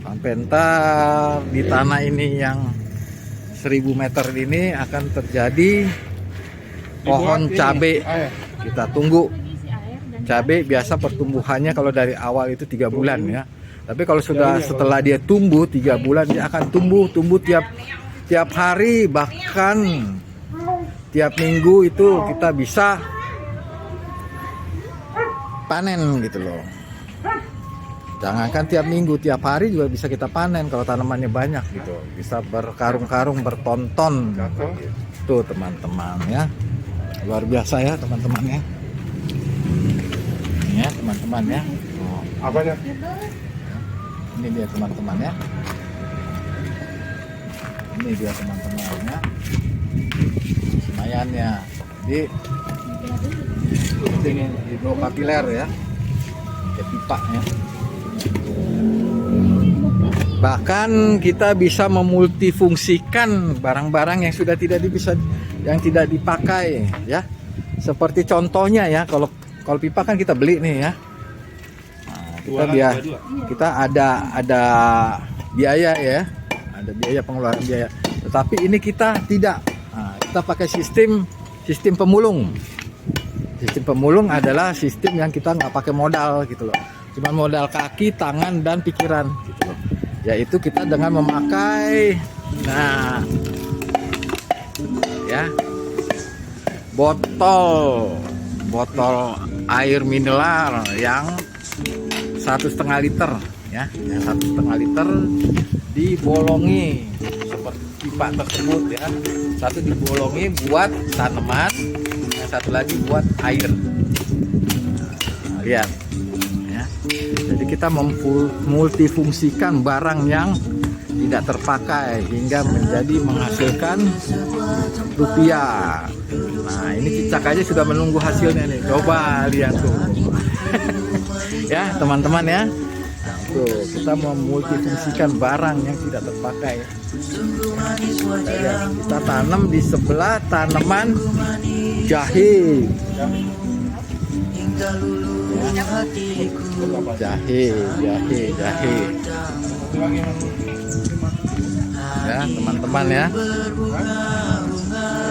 Sampai ntar di tanah ini yang 1000 meter ini akan terjadi pohon cabe. Kita tunggu. Cabe biasa pertumbuhannya kalau dari awal itu 3 bulan ya. Tapi kalau sudah setelah dia tumbuh 3 bulan, dia akan tumbuh tiap hari, bahkan tiap minggu itu kita bisa panen gitu loh. Jangankan tiap minggu, tiap hari juga bisa kita panen kalau tanamannya banyak gitu. Bisa berkarung-karung, bertonton gitu teman-teman ya. Luar biasa ya teman-teman ya. Ini ya teman-teman ya. Apanya? Ini dia teman-teman ya. Ini dia teman-teman ya. Semayannya. Jadi ini hidrokapiler ya. Kayak pipa ya. Bahkan kita bisa memultifungsikan barang-barang yang sudah tidak dipakai ya. Seperti contohnya ya, kalau pipa kan kita beli nih ya. Nah, kita ada biaya ya. Ada biaya, pengeluaran biaya. Tetapi ini kita tidak. Nah, kita pakai sistem pemulung. Sistem pemulung adalah sistem yang kita nggak pakai modal gitu loh. Cuma modal kaki, tangan, dan pikiran gitu loh. Yaitu kita dengan memakai ya botol air mineral yang 1,5 liter ya, yang 1,5 liter dibolongi seperti pipa tersebut ya. Satu dibolongi buat tanaman, yang satu lagi buat air. Nah, lihat ya. Jadi kita multifungsikan barang yang tidak terpakai hingga menjadi menghasilkan rupiah. Nah, ini cicak aja sudah menunggu hasilnya nih. Coba lihat tuh. Ya, teman-teman ya. Nah, tuh, kita memultifungsikan barang yang tidak terpakai. Kita tanam di sebelah tanaman jahe. Jahe. Ya, teman-teman ya.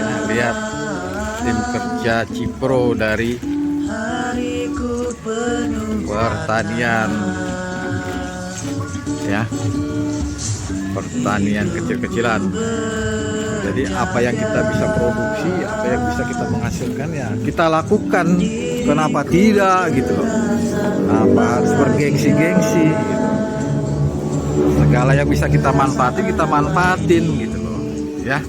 Ya, lihat tim kerja Cipro dari pertanian ya, pertanian kecil-kecilan. Jadi apa yang kita bisa produksi, apa yang bisa kita menghasilkan ya kita lakukan. Kenapa tidak gitu loh? Kenapa harus bergengsi-gengsi gitu. Segala yang bisa kita manfaatin gitu loh ya.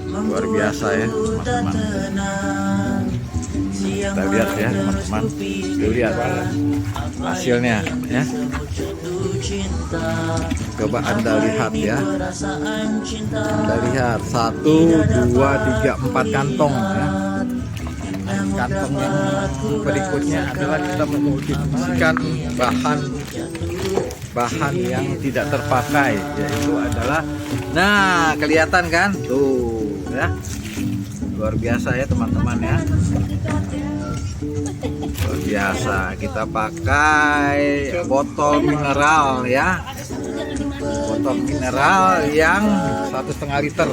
Luar biasa ya teman-teman. Kita lihat ya teman-teman. Lihat hasilnya ya. Coba Anda lihat ya. Anda lihat 1, 2, 3, 4 kantong ya. kantong yang berikutnya adalah kita memultifungsikan bahan yang tidak terpakai, yaitu adalah, nah kelihatan kan tuh ya, luar biasa ya teman-teman ya, luar biasa. Kita pakai botol mineral ya, botol mineral yang 1,5 liter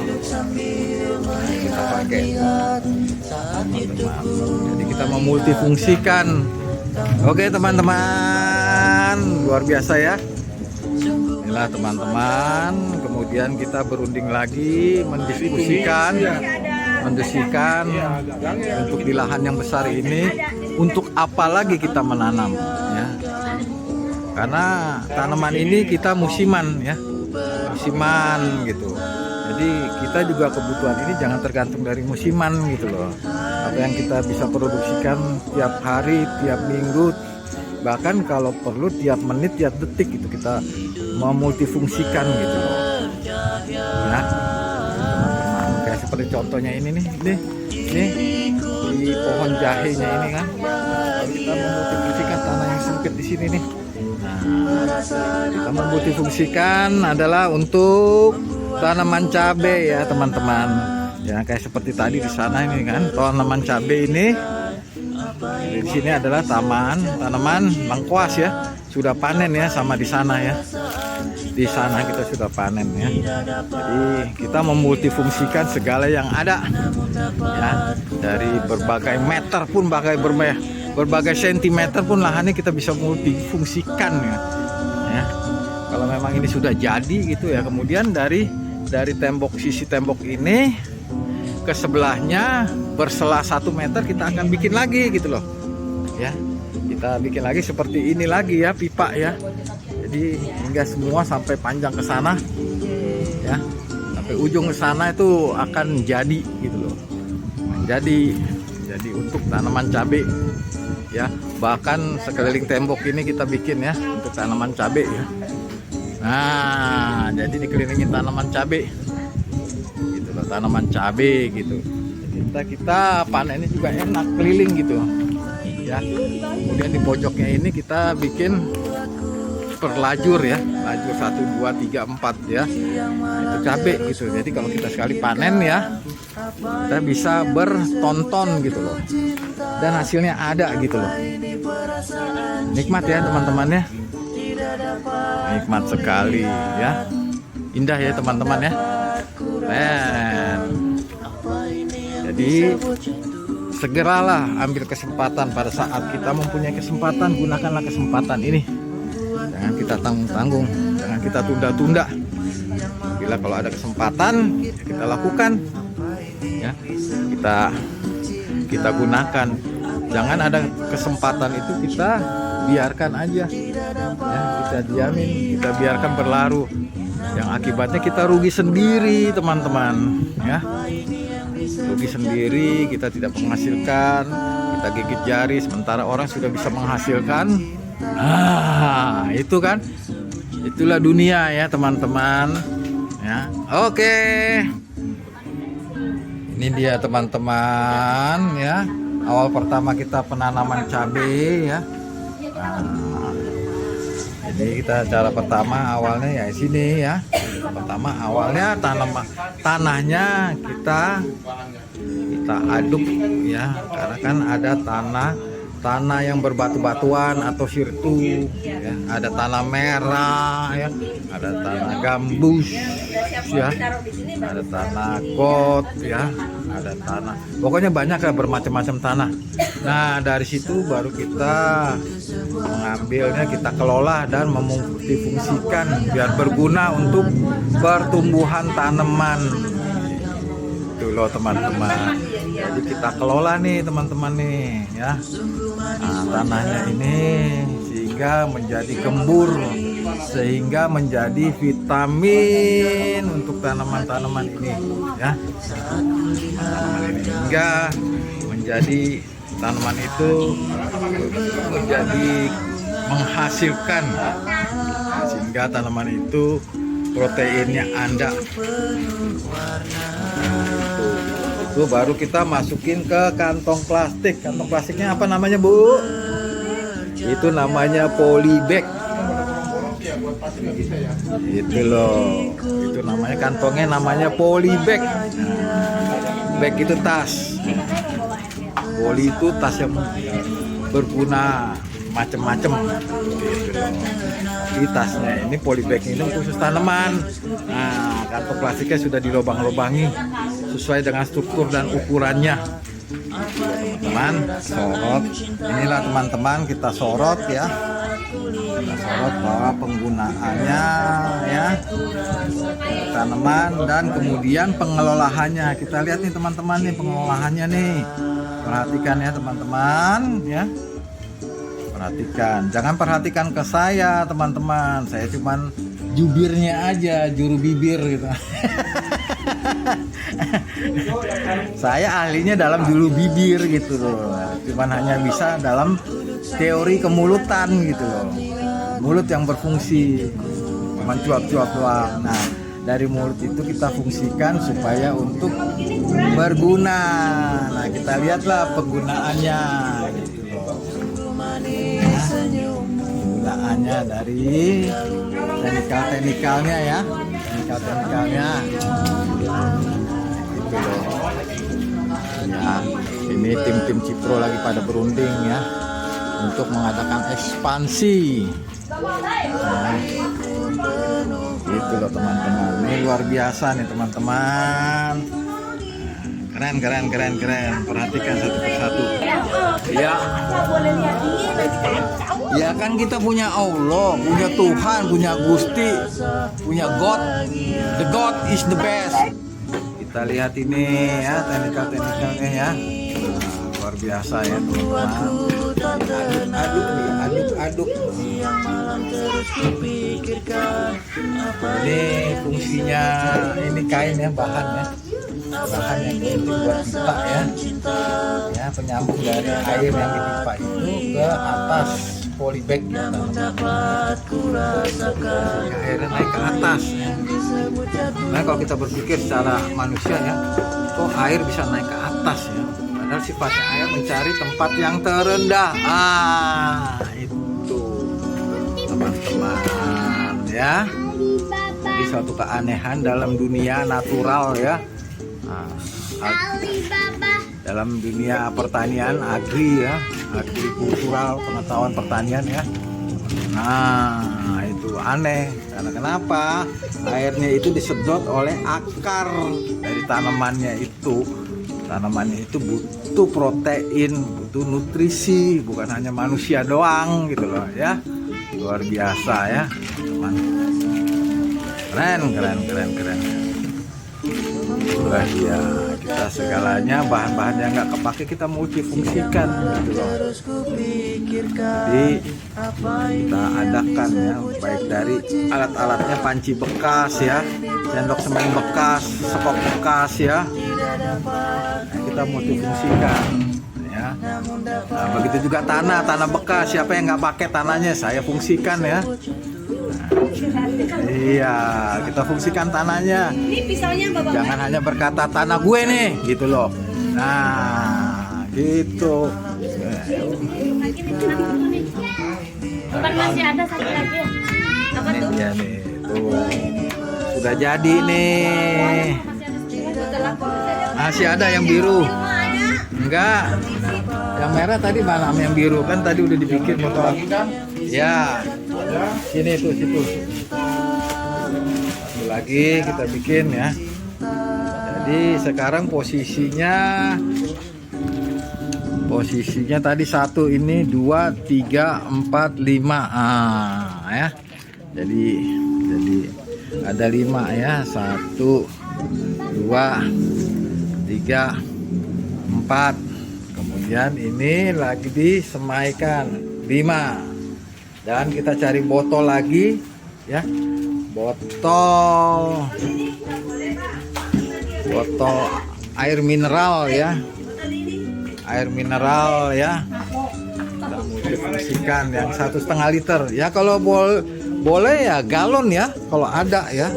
kita pakai teman-teman. Jadi kita memultifungsikan. Oke teman-teman, luar biasa ya. Inilah teman-teman. Kemudian kita berunding lagi, mendiskusikan untuk di lahan yang besar ini, untuk apa lagi kita menanam ya. Karena tanaman ini kita musiman ya, musiman gitu. Jadi kita juga kebutuhan ini jangan tergantung dari musiman gitu loh. Apa yang kita bisa produksikan tiap hari, tiap minggu, bahkan kalau perlu tiap menit, tiap detik itu kita memultifungsikan gitu loh. Ya, teman-teman, kayak seperti contohnya ini nih, di pohon jahenya ini kan, kita memultifungsikan tanah yang sempit di sini nih. Nah, kita memultifungsikan adalah untuk tanaman cabai ya teman-teman. Ya kayak seperti tadi di sana ini kan, tanaman cabai ini. Di sini adalah tanaman lengkuas ya, sudah panen ya, sama di sana ya. Di sana kita sudah panen ya. Jadi kita memultifungsikan segala yang ada ya, dari berbagai meter pun, berbagai sentimeter pun lahannya kita bisa multifungsikan ya. Ya. Kalau memang ini sudah jadi gitu ya, kemudian dari sisi tembok ini ke sebelahnya bersela 1 meter kita akan bikin lagi gitu loh ya. Kita bikin lagi seperti ini lagi ya, pipa ya. Jadi hingga semua sampai panjang ke sana ya, sampai ujung ke sana itu akan jadi gitu loh. Jadi untuk tanaman cabai ya. Bahkan sekeliling tembok ini kita bikin ya untuk tanaman cabai ya. Nah, jadi dikelilingi tanaman cabai, gitu loh, tanaman cabai gitu. Jadi kita panennya juga enak, keliling gitu, ya. Kemudian di pojoknya ini kita bikin per lajur ya, lajur 1, 2, 3, 4 ya. Itu cabai gitu. Jadi kalau kita sekali panen ya, kita bisa bertonton gitu loh. Dan hasilnya ada gitu loh. Nikmat ya teman-teman ya. Nikmat sekali ya, indah ya teman-teman ya. Jadi segeralah ambil kesempatan pada saat kita mempunyai kesempatan, gunakanlah kesempatan ini. Jangan kita tanggung-tanggung, jangan kita tunda-tunda. Bila kalau ada kesempatan ya kita lakukan ya, kita gunakan. Jangan ada kesempatan itu kita biarkan aja ya, kita diamin, kita biarkan berlalu, yang akibatnya kita rugi sendiri teman-teman ya, rugi sendiri, kita tidak menghasilkan, kita gigit jari sementara orang sudah bisa menghasilkan. Ah, itu kan, itulah dunia ya teman-teman ya. Oke, ini dia teman-teman ya, awal pertama kita penanaman cabai ya. Nah, jadi kita cara pertama awalnya ya di sini ya. Pertama awalnya tanahnya kita aduk ya, karena kan ada tanah yang berbatu-batuan atau sirtu ya, ada tanah merah ya, ada tanah gambus ya, ada tanah kot ya, ada tanah, pokoknya banyak ya, bermacam-macam tanah. Nah dari situ baru kita mengambilnya, kita kelola dan memultifungsikan biar berguna untuk pertumbuhan tanaman. Itu loh teman-teman. Jadi kita kelola nih teman-teman nih ya. Nah, tanahnya ini sehingga menjadi gembur, sehingga menjadi vitamin untuk tanaman-tanaman ini ya. Tanaman ini hingga menjadi tanaman itu menjadi menghasilkan, sehingga tanaman itu proteinnya ada. Nah, itu Tuh baru kita masukin ke kantong plastik. Kantong plastiknya apa namanya, Bu? Itu namanya polybag. Ya, buat pasti nggak bisa ya. Itu loh. Itu namanya kantongnya namanya polybag. Bag itu tas. Poly itu tas yang berguna macem-macem. Gitu loh. Di tasnya ini polybag ini khusus tanaman. Nah, kantong plastiknya sudah dilobang-lobangi sesuai dengan struktur dan ukurannya. Teman-teman, sorot. Inilah teman-teman kita sorot ya. Kita sorot bahwa penggunaannya ya tanaman dan kemudian pengelolaannya. Kita lihat nih teman-teman nih pengelolaannya nih. Perhatikan ya teman-teman ya. Perhatikan, jangan perhatikan ke saya teman-teman. Saya cuman jubirnya aja, juru bibir gitu. Saya ahlinya dalam juru bibir gitu loh. Cuman hanya bisa dalam teori kemulutan gitu loh. Mulut yang berfungsi, cuman cuap-cuap doang. Nah, dari mulut itu kita fungsikan supaya untuk berguna. Nah, kita lihatlah penggunaannya gitu loh. Penggunaannya dari teknikal-teknikalnya ya, teknikal-teknikalnya gitu loh ya. Ini tim-tim Cipro lagi pada berunding ya untuk mengadakan ekspansi. Nah, gitu loh teman-teman, ini luar biasa nih teman-teman. Keren. Perhatikan satu persatu. Ya. Ya kan kita punya Allah, punya Tuhan, punya Gusti, punya God. The God is the best. Kita lihat ini ya teknikal-teknikalnya ya. Nah, luar biasa ya teman-teman. Aduk. Ini fungsinya ini kain ya, bahan ya. Bahan yang penting buat pipa ya, penyambung dari air yang dipipa itu ke atas polybag ya, airnya naik ke atas ya. Nah kalau kita berpikir secara manusia ya, kok air bisa naik ke atas ya, padahal sifatnya air mencari tempat yang terendah. Itu teman-teman ya, jadi suatu keanehan dalam dunia natural ya. Dalam dunia pertanian, agrikultural, pengetahuan pertanian ya. Nah itu aneh karena kenapa? Airnya itu disedot oleh akar dari tanamannya itu. Tanamannya itu butuh protein, butuh nutrisi, bukan hanya manusia doang gitu loh ya. Luar biasa ya teman. Keren. Itulah ya, kita segalanya bahan-bahan yang nggak kepake kita multifungsikan gitu loh. Jadi kita adakan ya, baik dari alat-alatnya panci bekas ya, sendok semen bekas, sekop bekas ya. Nah, kita multifungsikan ya. Nah, begitu juga tanah bekas, siapa yang nggak pakai tanahnya saya fungsikan ya. Iya, kita fungsikan tanahnya. Ini pisaunya Bapak. Jangan hanya berkata tanah gue nih, gitu loh. Nah, gitu. Bapak masih ada satu lagi. Apa tuh? Iya nih, tuh. Sudah jadi nih. Masih ada yang biru. Enggak. Yang merah tadi mana yang biru? Kan tadi udah dibikin motor. Ya. Sini tuh, situ. Lagi kita bikin ya. Jadi sekarang posisinya tadi 1 ini 2 3 4 5 ya. Jadi ada 5 ya. 1 2 3 4. Kemudian ini lagi disemaikan 5. Dan kita cari botol lagi ya, botol air mineral ya, kita multifungsikan yang 1,5 liter ya. Kalau boleh ya galon ya kalau ada ya.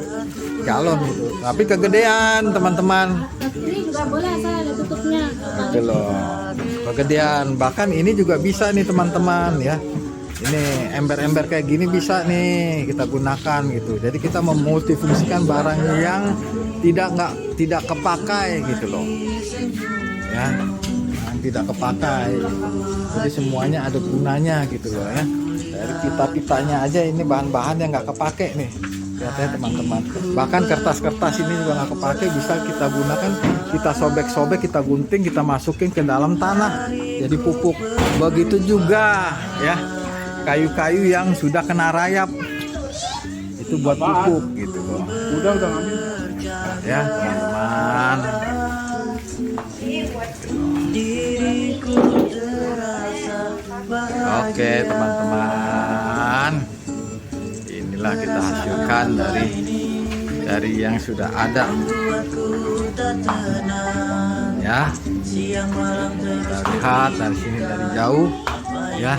galon itu. Tapi kegedean teman-teman. Ini juga boleh asal ada tutupnya. Gitu loh. Kegedean. Bahkan ini juga bisa nih teman-teman ya. Ini ember-ember kayak gini bisa nih kita gunakan gitu. Jadi kita memultifungsikan barang yang tidak kepakai gitu loh. Ya. Yang tidak kepakai. Jadi semuanya ada gunanya gitu loh ya. Dari pita-pitanya aja ini bahan-bahan yang nggak kepake nih. Lihat ya teman-teman. Bahkan kertas-kertas ini juga nggak kepake, bisa kita gunakan, kita sobek-sobek, kita gunting, kita masukin ke dalam tanah jadi pupuk. Begitu juga ya kayu-kayu yang sudah kena rayap itu buat pupuk gitu loh. Udah ngambil. Ya teman-teman. Oke teman-teman, inilah kita hasilkan dari yang sudah ada ya. Kita lihat dari sini dari jauh ya.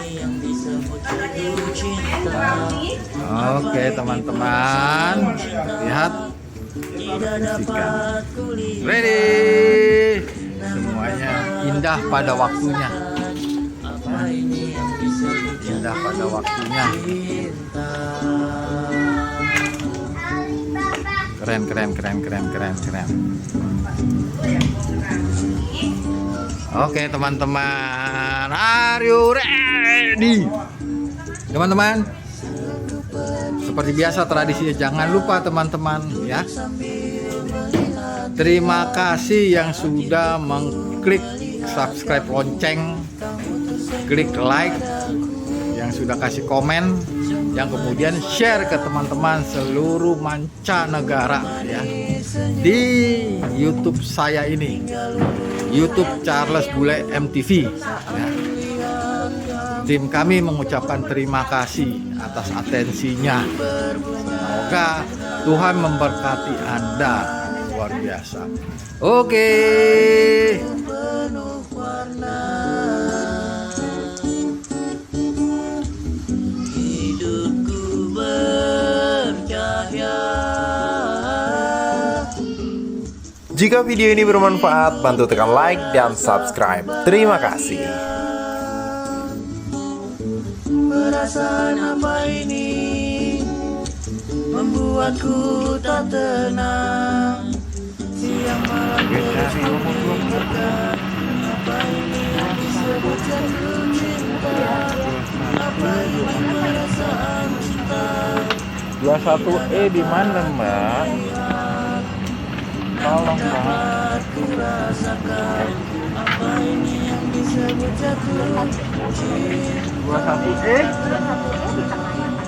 Oke teman-teman, lihat, bersihkan, ready, semuanya indah pada waktunya. Indah pada waktunya. Keren. Oke teman-teman, are you ready? Teman-teman, seperti biasa tradisinya jangan lupa teman-teman ya. Terima kasih yang sudah mengklik subscribe lonceng, klik like, yang sudah kasih komen, yang kemudian share ke teman-teman seluruh mancanegara ya di YouTube saya ini, YouTube Charles Bule MTV ya. Tim kami mengucapkan terima kasih atas atensinya. Semoga Tuhan memberkati Anda luar biasa. Oke. Jika video ini bermanfaat, bantu tekan like dan subscribe. Terima kasih. Perasaan apa ini membuatku tak tenang. Siang malam terus memikirkan apa ini yang disebut jatuh cinta. Apa ini perasaan cinta? 21E di mana, Mbak? Tolong, Mbak. Dapat ku rasakan apa ini yang disebut jatuh cinta. 21E?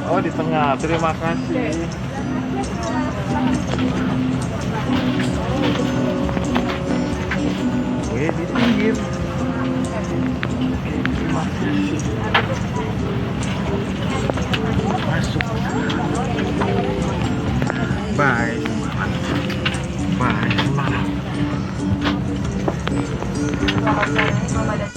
Oh, di tengah. Terima kasih. Wih, di pinggir. Terima kasih. Masuk. Bye. Bye. Semangat.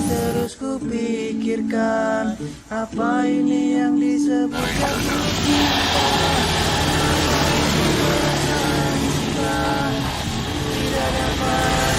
Terus kupikirkan apa ini yang disebut jatuh cinta. Perasaan cinta tidak dapat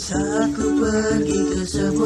Saat ku pergi ke sebuah